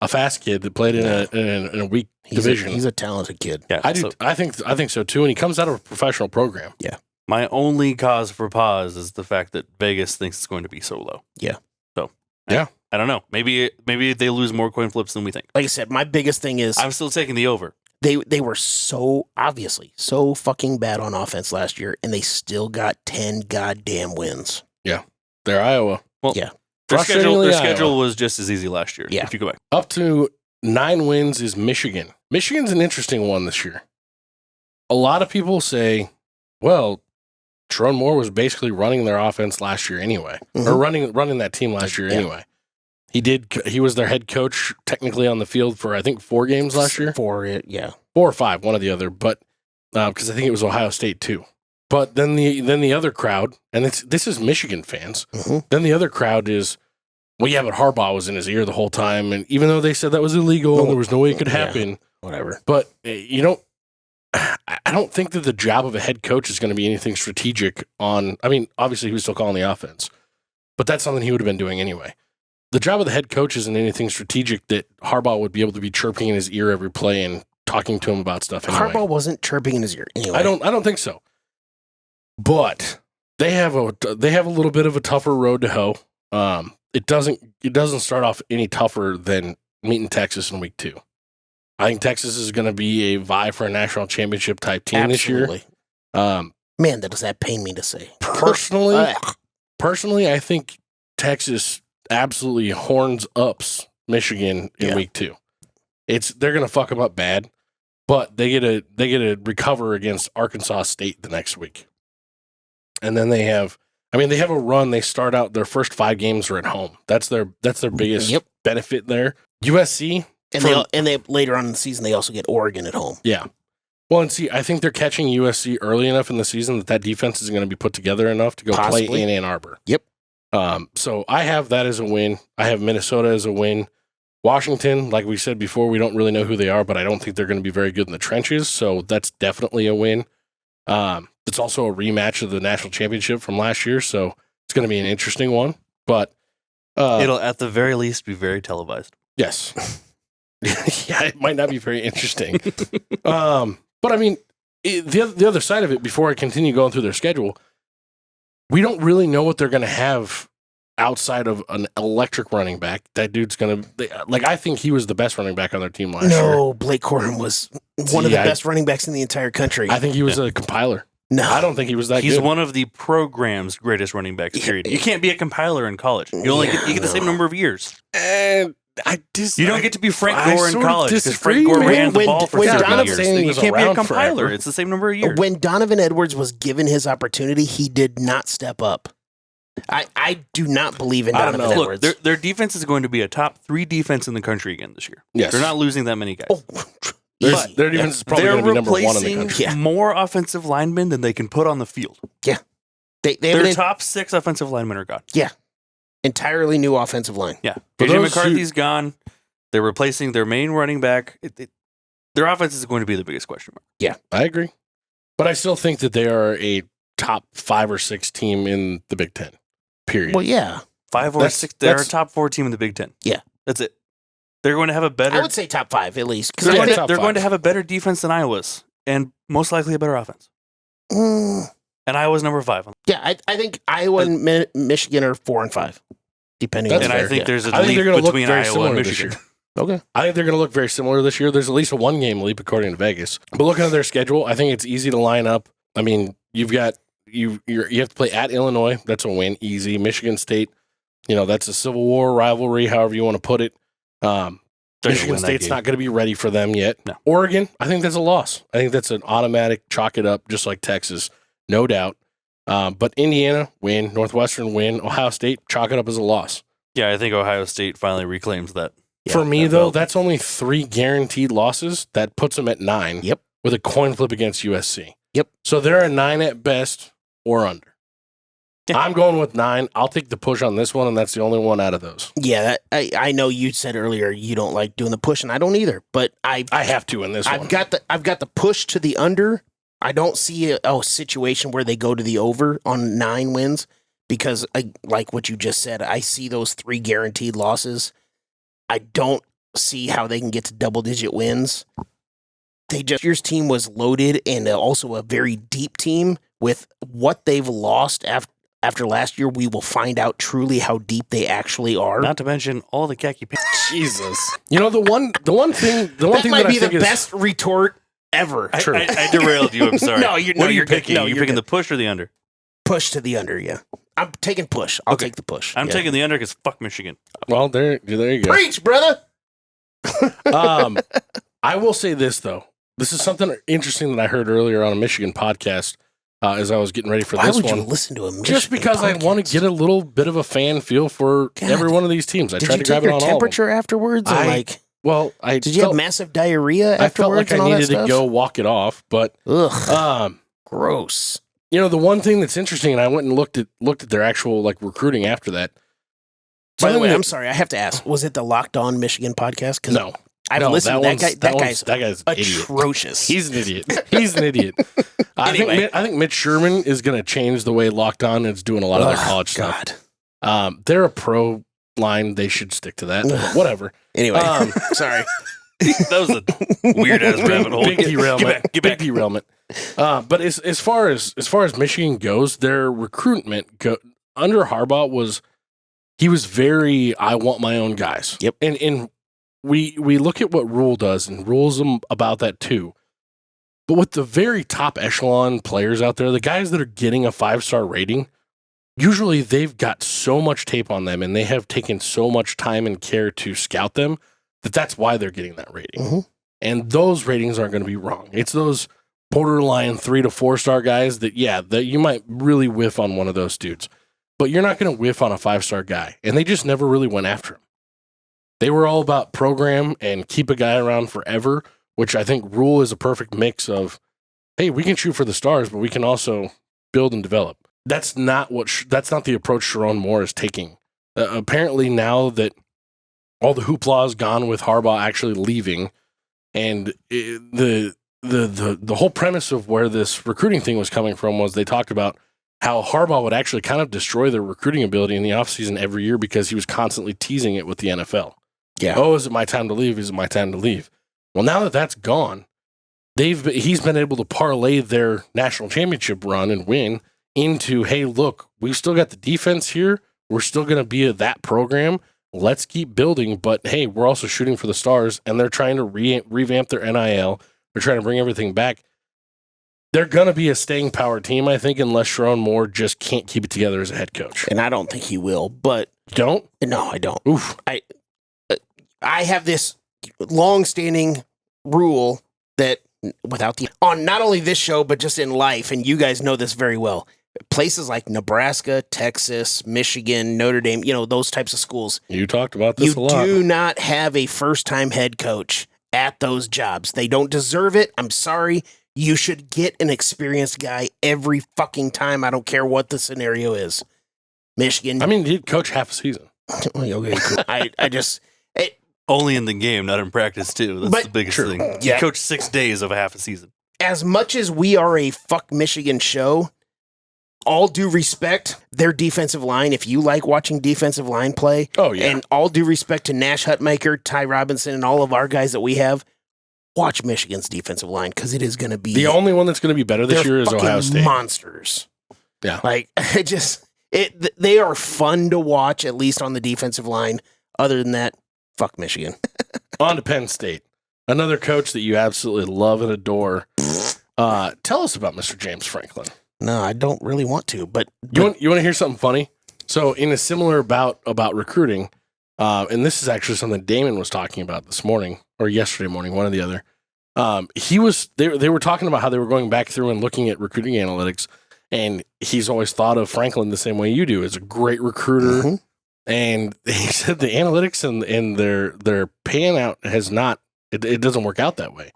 a fast kid that played in a weak division. He's a talented kid. Yeah, I do. I think so too. And he comes out of a professional program. Yeah. My only cause for pause is the fact that Vegas thinks it's going to be so low. Yeah. So Yeah. I don't know. Maybe they lose more coin flips than we think. Like I said, my biggest thing is I'm still taking the over. they were so fucking bad on offense last year, and they still got 10 goddamn wins. They're Iowa. Well, Yeah. Their Frustratingly, schedule was just as easy last year. Yeah. If you go back. Up to 9 wins is Michigan. Michigan's an interesting one this year. A lot of people say, well, Sharon Moore was basically running their offense last year anyway, or running that team last year anyway. He was their head coach technically on the field for, I think, 4 games last year. 4 or 5, one or the other, but because I think it was Ohio State too. But then the other crowd, and this is Michigan fans. Then the other crowd is, well, yeah, but Harbaugh was in his ear the whole time, and even though they said that was illegal and there was no way it could happen, whatever. But I don't think that the job of a head coach is going to be anything strategic on. I mean, obviously he was still calling the offense, but that's something he would have been doing anyway. The job of the head coach isn't anything strategic that Harbaugh would be able to be chirping in his ear every play and talking to him about stuff anyway. Harbaugh wasn't chirping in his ear anyway. I don't think so. But they have a little bit of a tougher road to hoe. It doesn't start off any tougher than meeting Texas in week 2. I think Texas is going to be a vie for a national championship type team this year. Man, does that pain me to say. Personally, I think Texas absolutely horns ups Michigan in week 2. They're going to fuck them up bad, but they get to recover against Arkansas State the next week. And then they have a run. They start out their first 5 games are at home. That's their biggest benefit there. USC and they later on in the season they also get Oregon at home. Yeah. Well, and see, I think they're catching USC early enough in the season that defense is going to be put together enough to go play in Ann Arbor. Yep. So I have that as a win. I have Minnesota as a win. Washington, like we said before, we don't really know who they are, but I don't think they're going to be very good in the trenches. So that's definitely a win. It's also a rematch of the national championship from last year, so it's going to be an interesting one. But it'll at the very least be very televised. Yes. Yeah, it might not be very interesting. But I mean, the other side of it, before I continue going through their schedule, we don't really know what they're going to have outside of an electric running back. That dude's going to, I think he was the best running back on their team last year. No, Blake Corum was one of the best running backs in the entire country. I think he was a compiler. No. I don't think he was that He's good. one of the program's greatest running backs, period. You can't be a compiler in college. You only get the same number of years. And You don't get to be Frank Gore in sort of college because disagree, Frank Gore man. ran the When- ball for when 30 Donovan years. saying he You was can't be a around compiler. forever. It's the same number of years. When Donovan Edwards was given his opportunity, he did not step up. I do not believe in I don't Donovan know. Look, Edwards. their defense is going to be a top 3 defense in the country again this year. Yes. They're not losing that many guys. Oh, easy. Their defense is probably They're going to be number 1 in the replacing country. Yeah. more offensive linemen than they can put on the field. They have Their an top 6 offensive linemen are gone. entirely new offensive line. Yeah. For AJ those who- McCarthy's gone. They're replacing their main running back. Their offense is going to be the biggest question mark. I agree. But I still think that they are a top 5 or 6 team in the Big Ten, period. Well, yeah. 5 or That's- 6. They're a that's- top 4 team in the Big Ten. Yeah. That's it. They're going to have a better. I would say top 5 at least. 'Cause They're, I going, think- top they're going to 5. have a better defense than Iowa's, and most likely a better offense. Mm, And Iowa's number 5. yeah, I think Iowa and Michigan are 4 and 5, depending on That's And their, I think yeah. there's a I think leap they're going to look between very Iowa similar and this Michigan. year. Okay. I think they're going to look very similar this year. There's at least a 1-game leap according to Vegas. But looking at their schedule, I think it's easy to line up. I mean, you have to play at Illinois. That's a win, easy. Michigan State, that's a Civil War rivalry, however you want to put it. They're gonna Michigan win that State's game. not going to be ready for them yet. No. Oregon, I think that's a loss. I think that's an automatic chalk it up, just like Texas, no doubt. But Indiana, win. Northwestern, win. Ohio State, chalk it up as a loss. Yeah, I think Ohio State finally reclaims that. For me, that though, belt. that's only 3 guaranteed losses. That puts them at 9. Yep. With a coin flip against USC. Yep. So they're a 9 at best or under. Yeah. I'm going with 9. I'll take the push on this one, and that's the only one out of those. Yeah, I know you said earlier you don't like doing the push, and I don't either. But I have to in this one. I've got the push to the under. I don't see a situation where they go to the over on 9 wins because, like what you just said, I see those 3 guaranteed losses. I don't see how they can get to double-digit wins. Your team was loaded and also a very deep team. With what they've lost after last year, we will find out truly how deep they actually are. Not to mention all the khaki pants. Jesus. The one thing that might that be I think the is best retort ever. I, True. I derailed you. I'm sorry. No, you're what are you you're good. picking? No, You're you're picking good. the push or the under? Push to the under, yeah. I'm taking push. I'll Okay. take the push. I'm yeah. taking the under because fuck Michigan. Well, there you go. Preach, brother. I will say this though. This is something interesting that I heard earlier on a Michigan podcast as I was getting ready for Why this would one. you listen to a Michigan Just because I want to get a little bit of a fan feel for God. every one of these teams. I Did tried you to grab take it your on all of them. temperature afterwards? Or I did you have massive diarrhea I felt afterwards? like I and all that needed to stuff? go walk it off, but Ugh, gross. the one thing that's interesting, and I went and looked at their actual recruiting after that. By the Something way, that- I'm sorry. I have to ask. Was it the Locked On Michigan podcast? Because No, I've no, listened. That guy's that guy's an idiot. atrocious. He's an idiot. He's an idiot. Anyway. I think Mitch Sherman is going to change the way Locked On is doing a lot of their college stuff. God. They're a pro line. They should stick to that. Ugh. Whatever. Anyway, Um, sorry. That was a weird ass rabbit hole. Big derailment. Get Big back. derailment. But as far as Michigan goes, their recruitment under Harbaugh he was very I want my own guys. Yep. And we look at what Rule does, and Rule's about that too. But with the very top echelon players out there, the guys that are getting a 5-star rating, usually they've got so much tape on them, and they have taken so much time and care to scout them that's why they're getting that rating. Mhm. And those ratings aren't going to be wrong. It's those borderline 3 to 4-star guys that you might really whiff on one of those dudes, but you're not going to whiff on a 5-star guy. And they just never really went after him. They were all about program and keep a guy around forever, which I think Rule is a perfect mix of, hey, we can shoot for the stars, but we can also build and develop. That's not the approach Sharon Moore is taking. Apparently now that all the hoopla is gone with Harbaugh actually leaving, and the whole premise of where this recruiting thing was coming from was they talked about how Harbaugh would actually kind of destroy their recruiting ability in the offseason every year because he was constantly teasing it with the NFL. Yeah. Oh, is it my time to leave? Is it my time to leave? Well, now that that's gone, he's been able to parlay their national championship run and win into, hey, look, we've still got the defense here. We're still going to be that program. Let's keep building, but hey, we're also shooting for the stars, and they're trying to revamp their NIL. They're trying to bring everything back. they're going to be a staying power team, I think, unless Sharon Moore just can't keep it together as a head coach. And I don't think he will, but... Don't? No, I don't. Oof. I have this long-standing rule that on not only this show, but just in life, and you guys know this very well, places like Nebraska, Texas, Michigan, Notre Dame, those types of schools. You talked about this a lot. You do not have a first-time head coach at those jobs. They don't deserve it. I'm sorry. You should get an experienced guy every fucking time. I don't care what the scenario is. Michigan. I mean, he'd coach half a season. Okay, cool. I just... Only in the game, not in practice, too. That's the biggest thing. Yeah. You coach 6 days of a half a season. As much as we are a fuck Michigan show, all due respect, their defensive line, if you like watching defensive line play, and all due respect to Nash Hutmacher, Ty Robinson, and all of our guys that we have, watch Michigan's defensive line because it is going to be... The only one that's going to be better this year is Ohio State. Monsters. Yeah. They are fun to watch, at least on the defensive line. Other than that, fuck Michigan. On to Penn State. Another coach that you absolutely love and adore. Tell us about Mr. James Franklin. No, I don't really want to, but... You want to hear something funny? So in a similar bout about recruiting, and this is actually something Damon was talking about this morning, or yesterday morning, one or the other. They were talking about how they were going back through and looking at recruiting analytics, and he's always thought of Franklin the same way you do, as a great recruiter. Mm-hmm. And he said the analytics and their pan out has not, it doesn't work out that way.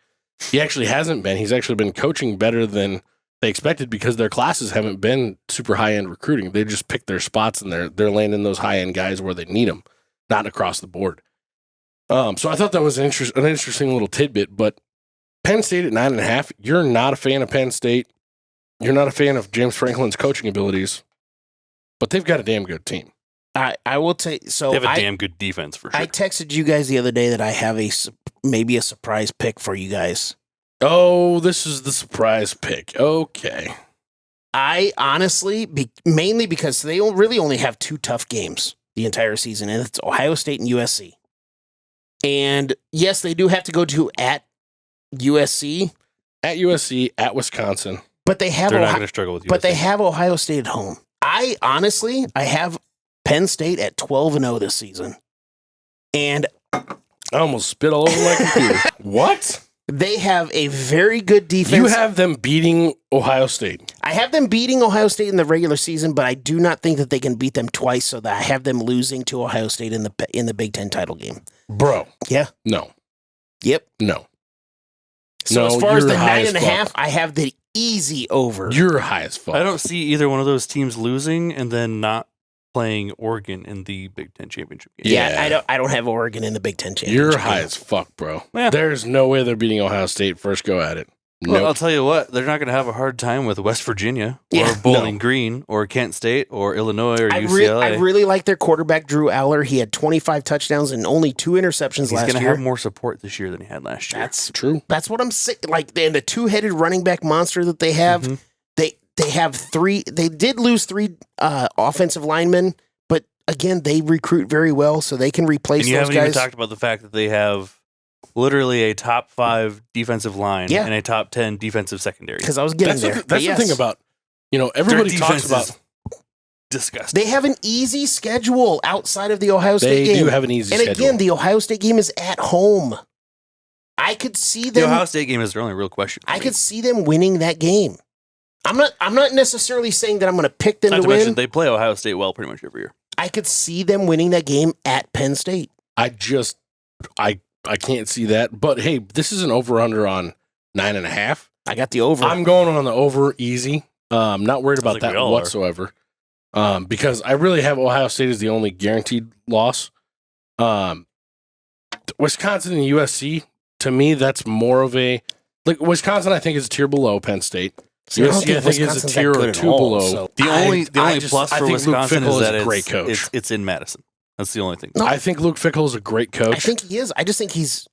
He actually hasn't been. He's actually been coaching better than they expected because their classes haven't been super high-end recruiting. They just pick their spots and they're landing those high-end guys where they need them, not across the board. So I thought that was an interesting little tidbit, but Penn State at 9.5, you're not a fan of Penn State. You're not a fan of James Franklin's coaching abilities, but they've got a damn good team. I will take so. They have a damn good defense for sure. I texted you guys the other day that I have maybe a surprise pick for you guys. Oh, this is the surprise pick. Okay. I honestly, mainly because they really only have 2 tough games the entire season, and it's Ohio State and USC. And yes, they do have to go to at USC, at Wisconsin, but they're not going to struggle with USC. But they have Ohio State at home. I have Penn State at 12-0 this season. And I almost spit all over my computer. What? They have a very good defense. You have them beating Ohio State. I have them beating Ohio State in the regular season, but I do not think that they can beat them twice, so that I have them losing to Ohio State in the Big Ten title game. Bro. Yeah. No. Yep. No. So as far as the 9.5, I have the easy over. You're high as fuck. I don't see either one of those teams losing and then not playing Oregon in the Big Ten championship game. Yeah, I don't have Oregon in the Big Ten championship You're game. high as fuck, bro. Yeah. There's no way they're beating Ohio State first go at it. Well, Nope. I'll tell you what, they're not going to have a hard time with West Virginia or Bowling Green or Kent State or Illinois or UCLA. I really like their quarterback, Drew Aller. He had 25 touchdowns and only 2 interceptions last year. He's going to have more support this year than he had last year. That's true. That's what I'm saying. Like, and the 2-headed running back monster that they have, they have 3. They did lose 3 offensive linemen, but again, they recruit very well, so they can replace those guys. And you haven't even talked about the fact that they have literally a top 5 defensive line and a top 10 defensive secondary. Because I was getting that's there. That's the thing about, everybody talks about. Disgusting. They have an easy schedule outside of the Ohio State game. They do have an easy schedule. And again, the Ohio State game is at home. I could see them. The Ohio State game is their only real question. I could see them winning that game. I'm not necessarily saying that I'm going to pick them to win. Mention, they play Ohio State well pretty much every year. I could see them winning that game at Penn State. I can't see that. But hey, this is an over-under on 9.5. I got the over. I'm going on the over easy. I'm not worried about that whatsoever. Because I really have Ohio State as the only guaranteed loss. Wisconsin and USC, to me, that's more of a... Like, Wisconsin, I think, is a tier below Penn State. USC, I think, is a tier or 2 below. So the only plus for Wisconsin is that a great coach. It's in Madison. That's the only thing. No, I think Luke Fickell is a great coach. I think he is. I just think he's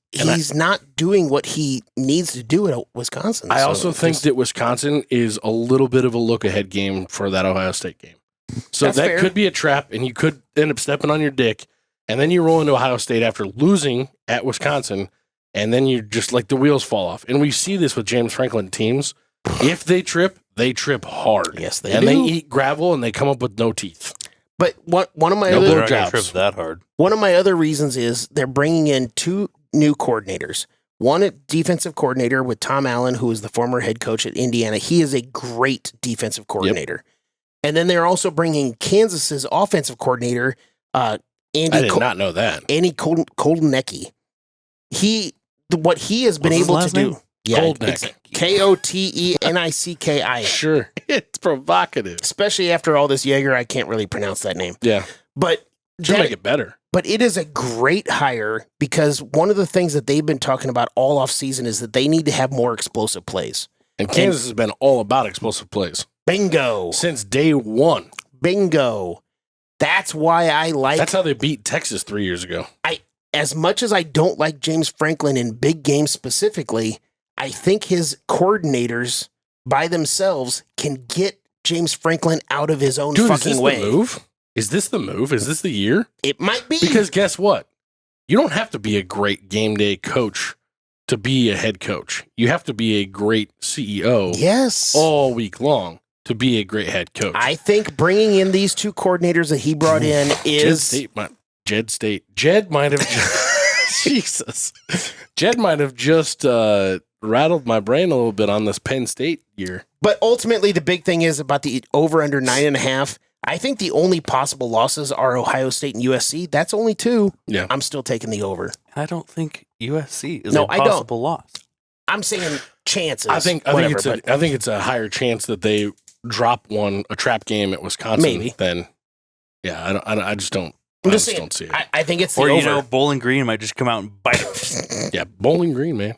not doing what he needs to do at Wisconsin. I also think that Wisconsin is a little bit of a look-ahead game for that Ohio State game. So that fair. could be a trap, and you could end up stepping on your dick, and then you roll into Ohio State after losing at Wisconsin, and then you just, like, the wheels fall off. And we see this with James Franklin teams If they trip hard. Yes, they and do. they eat gravel and they come up with no teeth. But one of my No They're other not gonna jobs. trip that hard. one of my other reasons is they're bringing in 2 new coordinators. One a defensive coordinator with Tom Allen, who is the former head coach at Indiana. He is a great defensive coordinator. And then they're also bringing Kansas's offensive coordinator, I Andy did not know that. Koldenecki. What he has been What's his able to last do. name? Yeah, Koldeneck. Kotenicki. Sure. It's provocative. Especially after all this Jaeger, I can't really pronounce that name. Yeah. But Should that- make it better. But it is a great hire because one of the things that they've been talking about all offseason is that they need to have more explosive plays. And Kansas has been all about explosive plays. Bingo. Since day one. Bingo. That's why I like, That's how they beat Texas 3 years ago. as much as I don't like James Franklin in big games specifically, I think his coordinators by themselves can get James Franklin out of his own Dude, is fucking this way. the move? Is this the move? Is this the year? It might be. Because guess what? You don't have to be a great game day coach to be a head coach. You have to be a great CEO yes. all week long to be a great head coach. I think bringing in these 2 coordinators that he brought in is Jed might have Jesus. Jed might have just rattled my brain a little bit on this Penn State year. But ultimately, the big thing is about the over under 9.5. I think the only possible losses are Ohio State and USC. That's only 2. Yeah. I'm still taking the over. I don't think USC is No, a I don't. possible loss. I'm saying chances. I think whatever, it's a higher chance that they drop a trap game at Wisconsin Maybe. than I just don't I'm I just just saying. don't see it. I think it's the Or, over. Bowling Green might just come out and bite it. Yeah, Bowling Green, man.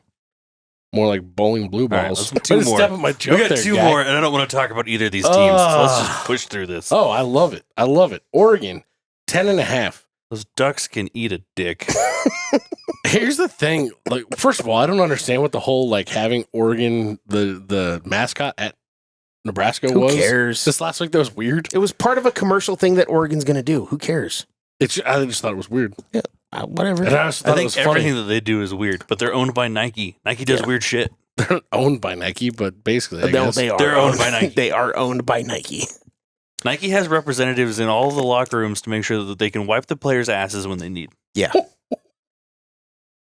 More like bowling blue All right, balls. let's do Way to more. step on my joke We got there, 2 guy. more, and I don't want to talk about either of these teams. So let's just push through this. Oh, I love it. I love it. Oregon, 10.5. Those ducks can eat a dick. Here's the thing. Like, first of all, I don't understand what the whole like having Oregon the mascot at Nebraska Who was. cares? This last week that was weird. It was part of a commercial thing that Oregon's going to do. Who cares? I just thought it was weird. Whatever. And I also thought I it think was funny. everything that they do is weird, but they're owned by Nike. Nike does Yeah. weird shit. They're owned by Nike, but basically, I No, guess. they are. They're owned by Nike. They are owned by Nike. Nike has representatives in all of the locker rooms to make sure that they can wipe the players' asses when they need. Yeah.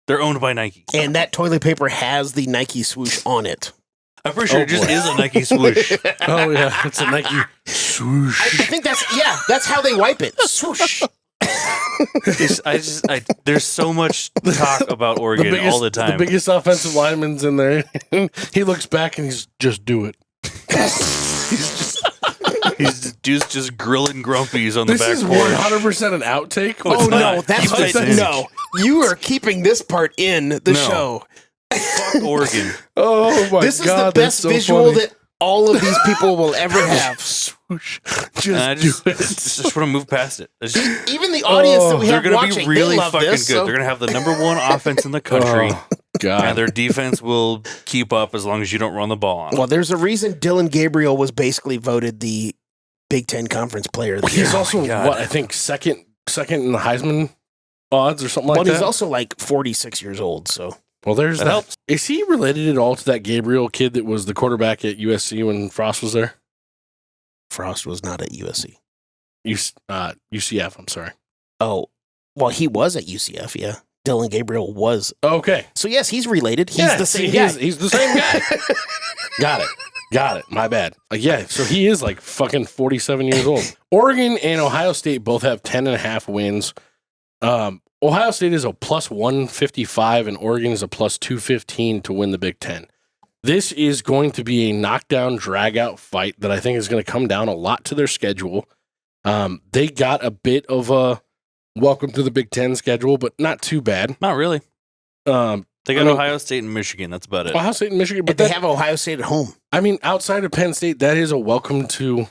They're owned by Nike. And that toilet paper has the Nike swoosh on it. I'm pretty sure Oh, it just boy. is a Nike swoosh. Oh yeah, it's a Nike swoosh. I think that's how they wipe it. Swoosh. There's so much talk about Oregon all the time. The biggest offensive lineman's in there. He looks back and he's just do it. He's just grilling grumpies on the This back is porch. 100% an outtake. Oh, it's Oh no, not. that's Keep what it in. no. You are keepking this part in the No. show. Fuck Oregon. Oh my This is god, the that's best so visual funny. that all of these people will ever have. Swoosh. And I Just do it. just want to move past it. It's just- Even the audience that we they're have going to watching, be really they love fucking this. good. So They're going to have the number 1 offense in the country, Oh, god. and their defense will keep up as long as you don't run the ball on. 'em. well, there's a reason Dylan Gabriel was basically voted the Big Ten Conference Player of the Year. He's also God. what I think second in the Heisman odds or something like But that. he's also like 46 years old, so Well, there's That that. helps. Is he related at all to that Gabriel kid that was the quarterback at USC when Frost was there? Frost was not at USC. UCF. I'm sorry. Oh, well, he was at UCF, yeah. Dylan Gabriel was. Okay, So, yes, he's related. He's the same guy. He's the same guy. Got it. My bad. Yeah, so he is like fucking 47 years old. Oregon and Ohio State both have 10.5 wins. Ohio State is a plus 155 and Oregon is a plus 215 to win the Big Ten. This is going to be a knockdown, drag-out fight that I think is going to come down a lot to their schedule. They got a bit of a welcome to the Big Ten schedule, but not too bad. Not really. They got I mean- Ohio State and Michigan. That's about it. Ohio State and Michigan, but But they have Ohio State at home. I mean, outside of Penn State, that is a welcome to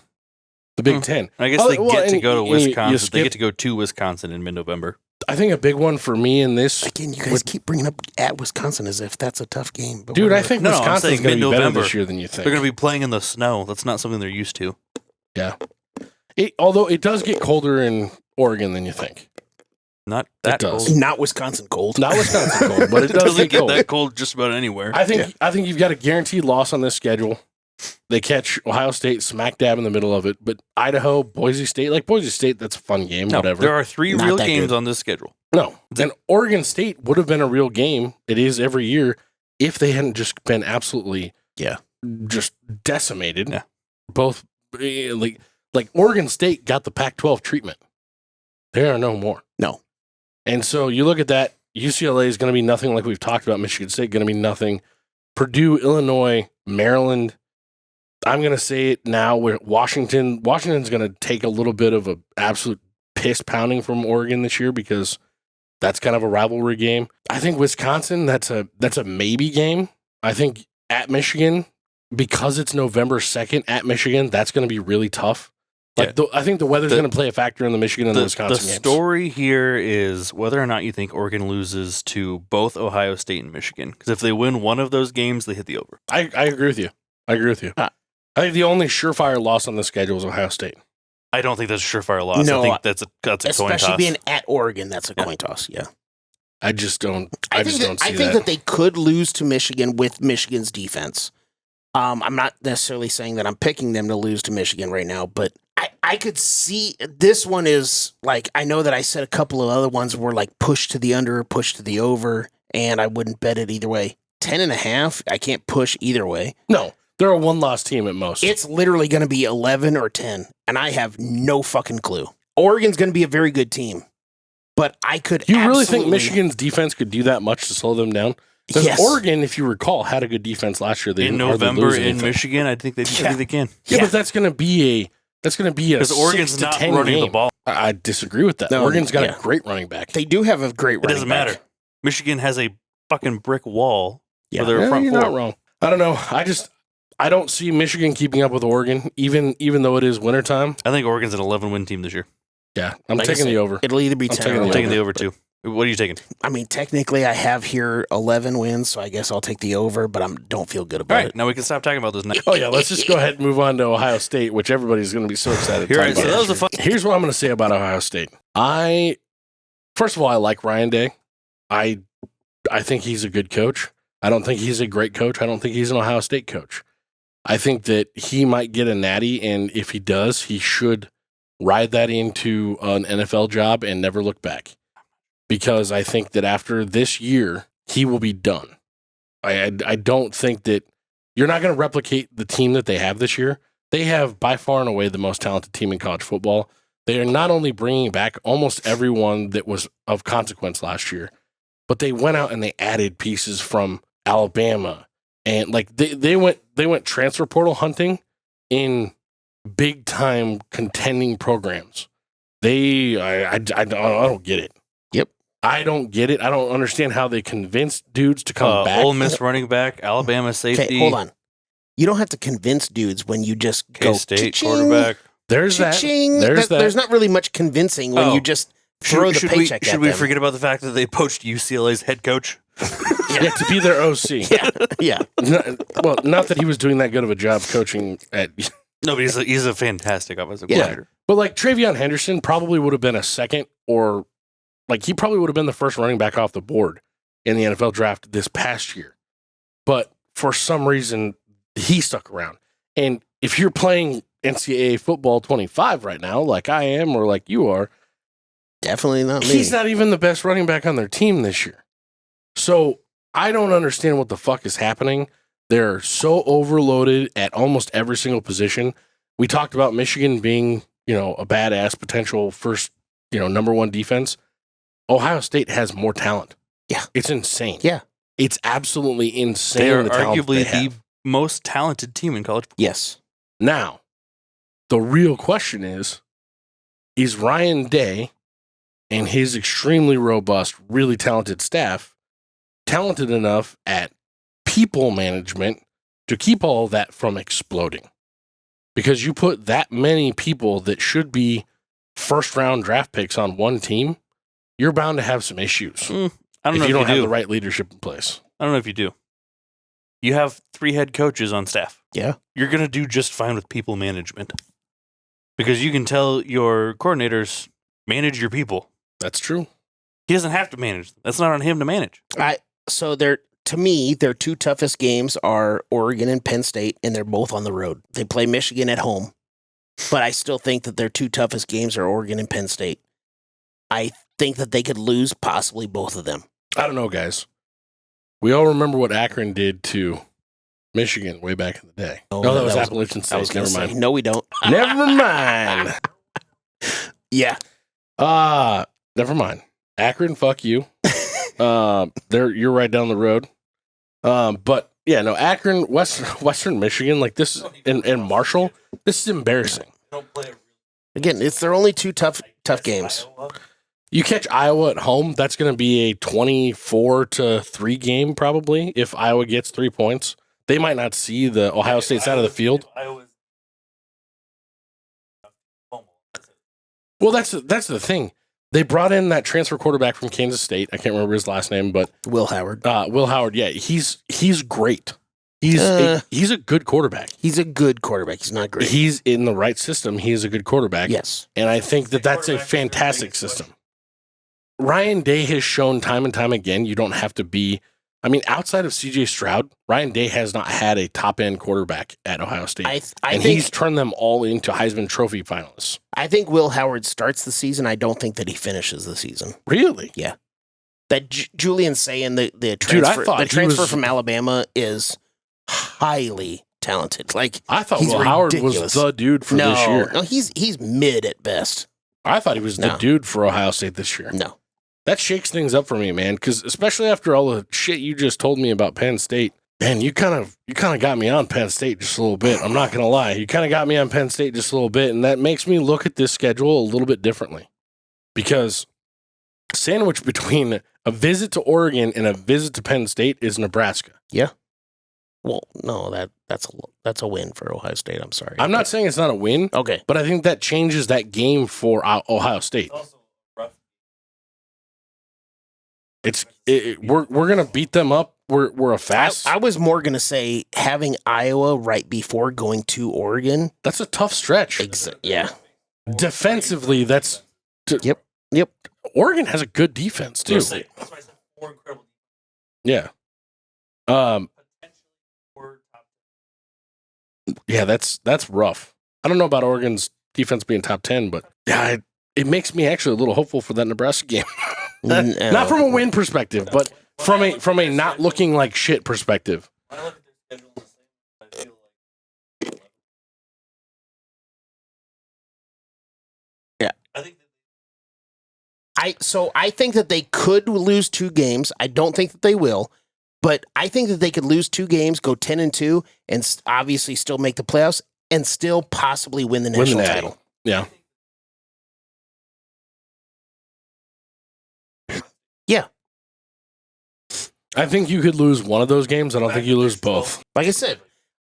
the Big Ten. I guess Oh, they well, get to and go to you Wisconsin. They skip- get to go to Wisconsin in mid-November. I think a big one for me in this, Again, you guys keep bringing up at Wisconsin as if that's a tough game. But dude, I whatever. think No, I'm Wisconsin's saying going to be better mid-November. this year than you think. They're going to be playing in the snow. That's not something they're used to. Although it does get colder in Oregon than you think. Not that does. cold. Not Wisconsin cold. Not Wisconsin cold, but it It does doesn't get get cold. that cold just about anywhere. I think you've got a guaranteed loss on this schedule. They catch Ohio State smack dab in the middle of it. But Idaho, Boise State, that's a fun game, No, whatever. there are 3 Not real that games good. on this schedule. No. And Oregon State would have been a real game. It is every year if they hadn't just been absolutely just decimated. Yeah. Both like Oregon State got the Pac-12 treatment. There are no more. No. And so you look at that, UCLA is going to be nothing like we've talked about. Michigan State going to be nothing. Purdue, Illinois, Maryland. I'm going to say it now where Washington's going to take a little bit of a absolute piss pounding from Oregon this year because that's kind of a rivalry game. I think Wisconsin, that's a maybe game. I think at Michigan, because it's November 2nd at Michigan, that's going to be really tough. I think the weather's going to play a factor in the Michigan and the Wisconsin games. The story here is whether or not you think Oregon loses to both Ohio State and Michigan. Because if they win one of those games, they hit the over. I agree with you. I think the only surefire loss on the schedule is Ohio State. I don't think that's a surefire loss. No, I think that's a coin toss. Especially being at Oregon, that's a coin toss. Yeah. I just don't. I just don't see think that they could lose to Michigan with Michigan's defense. I'm not necessarily saying that I'm picking them to lose to Michigan right now, but I could see this one is like, I know that I said a couple of other ones were like push to the under, push to the over, and I wouldn't bet it either way. 10.5, I can't push either way. No, they're a one-loss team at most. It's literally going to be 11 or 10, and I have no fucking clue. Oregon's going to be a very good team, but I could You really think Michigan's defense could do that much to slow them down? Because Yes. Oregon, if you recall, had a good defense last year. They in didn't hardly November lose in anything. Michigan, I think they can. Yeah, but that's going to be a Because Oregon's 6 to not 10 running game. the ball. I disagree with that. No, Oregon's got yeah. a great running back. They do have a great It running doesn't back. matter. Michigan has a fucking brick wall Yeah. for their front you're four. not wrong. I don't know. I don't see Michigan keeping up with Oregon, even though it is wintertime. I think Oregon's an 11-win team this year. Yeah, I'm Like I taking said, the over. It'll either be I'm 10 taking or the I'm 11. taking the over too. What are you taking? I mean, technically, I have here 11 wins, so I guess I'll take the over, but I don't feel good All about right, it. now we can stop talking about this now. Oh yeah, let's just go ahead and move on to Ohio State, which everybody's going to be so excited. to Here, talk so about. that was a fun. Here's what I'm going to say about Ohio State. First of all, I like Ryan Day. I think he's a good coach. I don't think he's a great coach. I don't think he's an Ohio State coach. I think that he might get a natty, and if he does, he should ride that into an NFL job and never look back. Because I think that after this year, he will be done. I don't think that you're not going to replicate the team that they have this year. They have by far and away the most talented team in college football. They are not only bringing back almost everyone that was of consequence last year, but they went out and they added pieces from Alabama, and like they went transfer portal hunting in big time contending programs. I don't get it. Yep. I don't get it. I don't understand how they convinced dudes to come back. Ole Miss running back, Alabama safety, Okay, hold on. You don't have to convince dudes when you just go K-State cha-ching, quarterback. There's that. cha-ching. There's that. There's not really much convincing when Oh. you just throw the paycheck Should at we them. forget about the fact that they poached UCLA's head coach? Yeah, to be their OC. Yeah. Not that he was doing that good of a job coaching at. No, but he's a fantastic offensive Yeah. coordinator. But like Travion Henderson probably would have been a second, or like he probably would have been the first running back off the board in the NFL draft this past year. But for some reason, he stuck around. And if you're playing NCAA football 25 right now, like I am, or like you are, Definitely not me. he's not even the best running back on their team this year. So I don't understand what the fuck is happening. They're so overloaded at almost every single position. We talked about Michigan being, a badass potential first, number one defense. Ohio State has more talent. Yeah. It's insane. Yeah. It's absolutely insane. They are the talent arguably they have. the most talented team in college football. Yes. Now, the real question is Ryan Day and his extremely robust, really talented staff talented enough at people management to keep all of that from exploding? Because you put that many people that should be first round draft picks on one team, you're bound to have some issues I don't if know you don't if have you the do. right leadership in place. I don't know if you do. You have 3 head coaches on staff. Yeah. You're going to do just fine with people management. Because you can tell your coordinators, manage your people. That's true. He doesn't have to manage them. That's not on him to manage. So they're to me, their two toughest games are Oregon and Penn State, and they're both on the road. They play Michigan at home, but I still think that their two toughest games are Oregon and Penn State. I think that they could lose possibly both of them. I don't know, guys. We all remember what Akron did to Michigan way back in the day. Oh, No, that was Appalachian State. Never mind. No, we don't. Never mind. Yeah. Never mind. Akron, fuck you. You're right down the road. But yeah, no, Akron, Western Michigan, like this, and Marshall, this is embarrassing. Again, it's their only two tough games. You catch Iowa at home, that's going to be a 24-3 game probably. If Iowa gets 3 points, they might not see the Ohio State side of the field. Well, that's the thing. They brought in that transfer quarterback from Kansas State. I can't remember his last name, but Will Howard. Will Howard, yeah, he's great. He's a good quarterback. He's a good quarterback. He's not great. He's in the right system. He's a good quarterback. Yes. And I think that's a fantastic system. Ryan Day has shown time and time again, you don't have to be, I mean, outside of CJ Stroud, Ryan Day has not had a top-end quarterback at Ohio State. I and think he's turned them all into Heisman Trophy finalists. I think Will Howard starts the season. I don't think that he finishes the season. Really? Yeah. That Julian saying the transfer from Alabama is highly talented. Like I thought he's Will Howard ridiculous. was the dude for this year. No, he's mid at best. I thought he was the dude for Ohio State this year. No. That shakes things up for me, man, because especially after all the shit you just told me about Penn State, man, you kind of got me on Penn State just a little bit. I'm not going to lie. You kind of got me on Penn State just a little bit, and that makes me look at this schedule a little bit differently. Because sandwiched between a visit to Oregon and a visit to Penn State is Nebraska. Yeah. Well, no, that's a win for Ohio State. I'm sorry. I'm not saying it's not a win. Okay. But I think that changes that game for Ohio State. We're gonna beat them up. We're a fast. I was more gonna say having Iowa right before going to Oregon. That's a tough stretch. Yeah. Defensively, that's Yep. Oregon has a good defense too. Yeah. Yeah, that's rough. I don't know about Oregon's defense being top 10, but yeah, it makes me actually a little hopeful for that Nebraska game. Not from a win perspective, but from a not looking like shit perspective. Yeah. I think that they could lose 2 games. I don't think that they will, but I think that they could lose 2 games, go 10-2, and obviously still make the playoffs and still possibly win the national title. Yeah. Yeah. I think you could lose one of those games. I don't think you lose both. Like I said,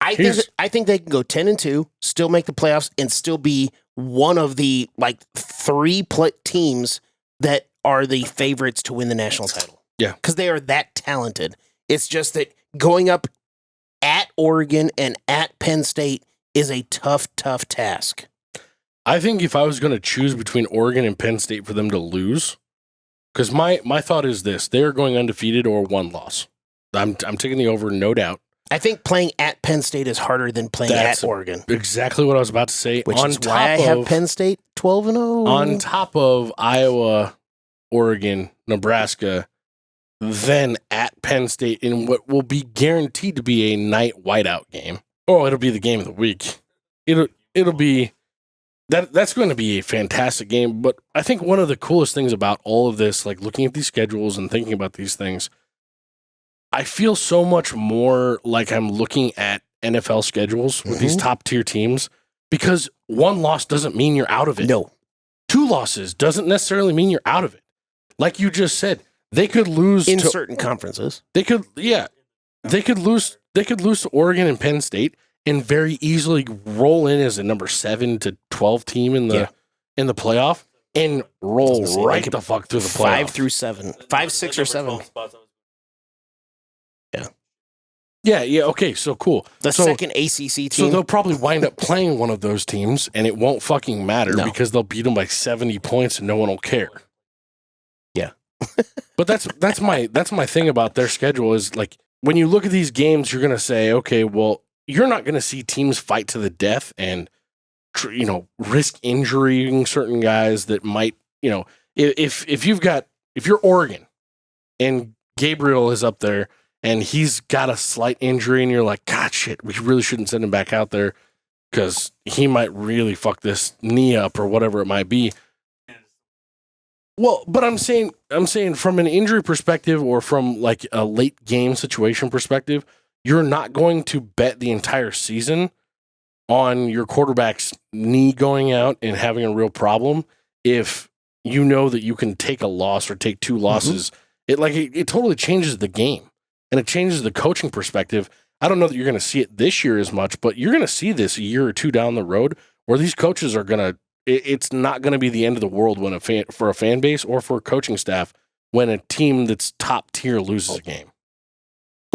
I think they can go 10-2, still make the playoffs, and still be one of the 3 teams that are the favorites to win the national title. Yeah. Because they are that talented. It's just that going up at Oregon and at Penn State is a tough task. I think if I was going to choose between Oregon and Penn State for them to lose, because my thought is this: they are going undefeated or 1 loss. I'm taking the over, no doubt. I think playing at Penn State is harder than playing at Oregon. Exactly what I was about to say. Which is why I have Penn State 12-0. On top of Iowa, Oregon, Nebraska, then at Penn State in what will be guaranteed to be a night whiteout game. Oh, it'll be the game of the week. It'll be that's going to be a fantastic game. But I think one of the coolest things about all of this, like looking at these schedules and thinking about these things, I feel so much more like I'm looking at NFL schedules with these top tier teams, because 1 loss doesn't mean you're out of it. No. 2 losses doesn't necessarily mean you're out of it. Like you just said, they could lose in certain conferences. They could lose to Oregon and Penn State and very easily roll in as a number 7 to 12 team in the playoff and roll right the fuck through the playoff. 5 through 7. 5, 6, or 7. Yeah. Okay, so cool. The second ACC team. So they'll probably wind up playing one of those teams, and it won't fucking matter because they'll beat them by 70 points and no one will care. Yeah. But that's my thing about their schedule is like when you look at these games, you're going to say, okay, well, you're not going to see teams fight to the death and, risk injuring certain guys that might, if you're Oregon and Gabriel is up there and he's got a slight injury and you're like, God, shit, we really shouldn't send him back out there because he might really fuck this knee up or whatever it might be. Well, but I'm saying from an injury perspective or from like a late game situation perspective, you're not going to bet the entire season on your quarterback's knee going out and having a real problem if you know that you can take a loss or take two losses. It totally changes the game and it changes the coaching perspective. I don't know that you're going to see it this year as much, but you're going to see this a year or two down the road where these coaches are going to. It's not going to be the end of the world for a fan base or for a coaching staff when a team that's top tier loses a game.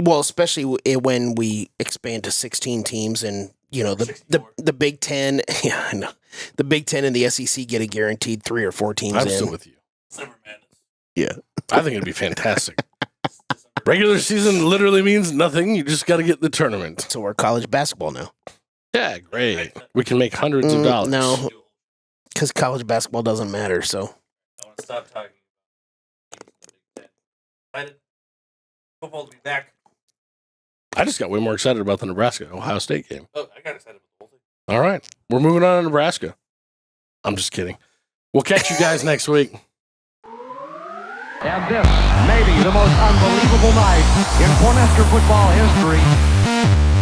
Well, especially when we expand to 16 teams and the Big Ten. Yeah, I know. The Big Ten and the SEC get a guaranteed 3 or 4 teams. I'm still with you. Summer madness. Yeah, I think it'd be fantastic. Regular season literally means nothing. You just got to get the tournament. So we're college basketball now. Yeah, great. We can make hundreds of dollars. No, because college basketball doesn't matter. So I want to stop talking. Excited. Football to be back. I just got way more excited about the Nebraska-Ohio State game. Oh, I got excited about the whole thing. All right. We're moving on to Nebraska. I'm just kidding. We'll catch you guys next week. And this may be the most unbelievable night in Cornhusker football history.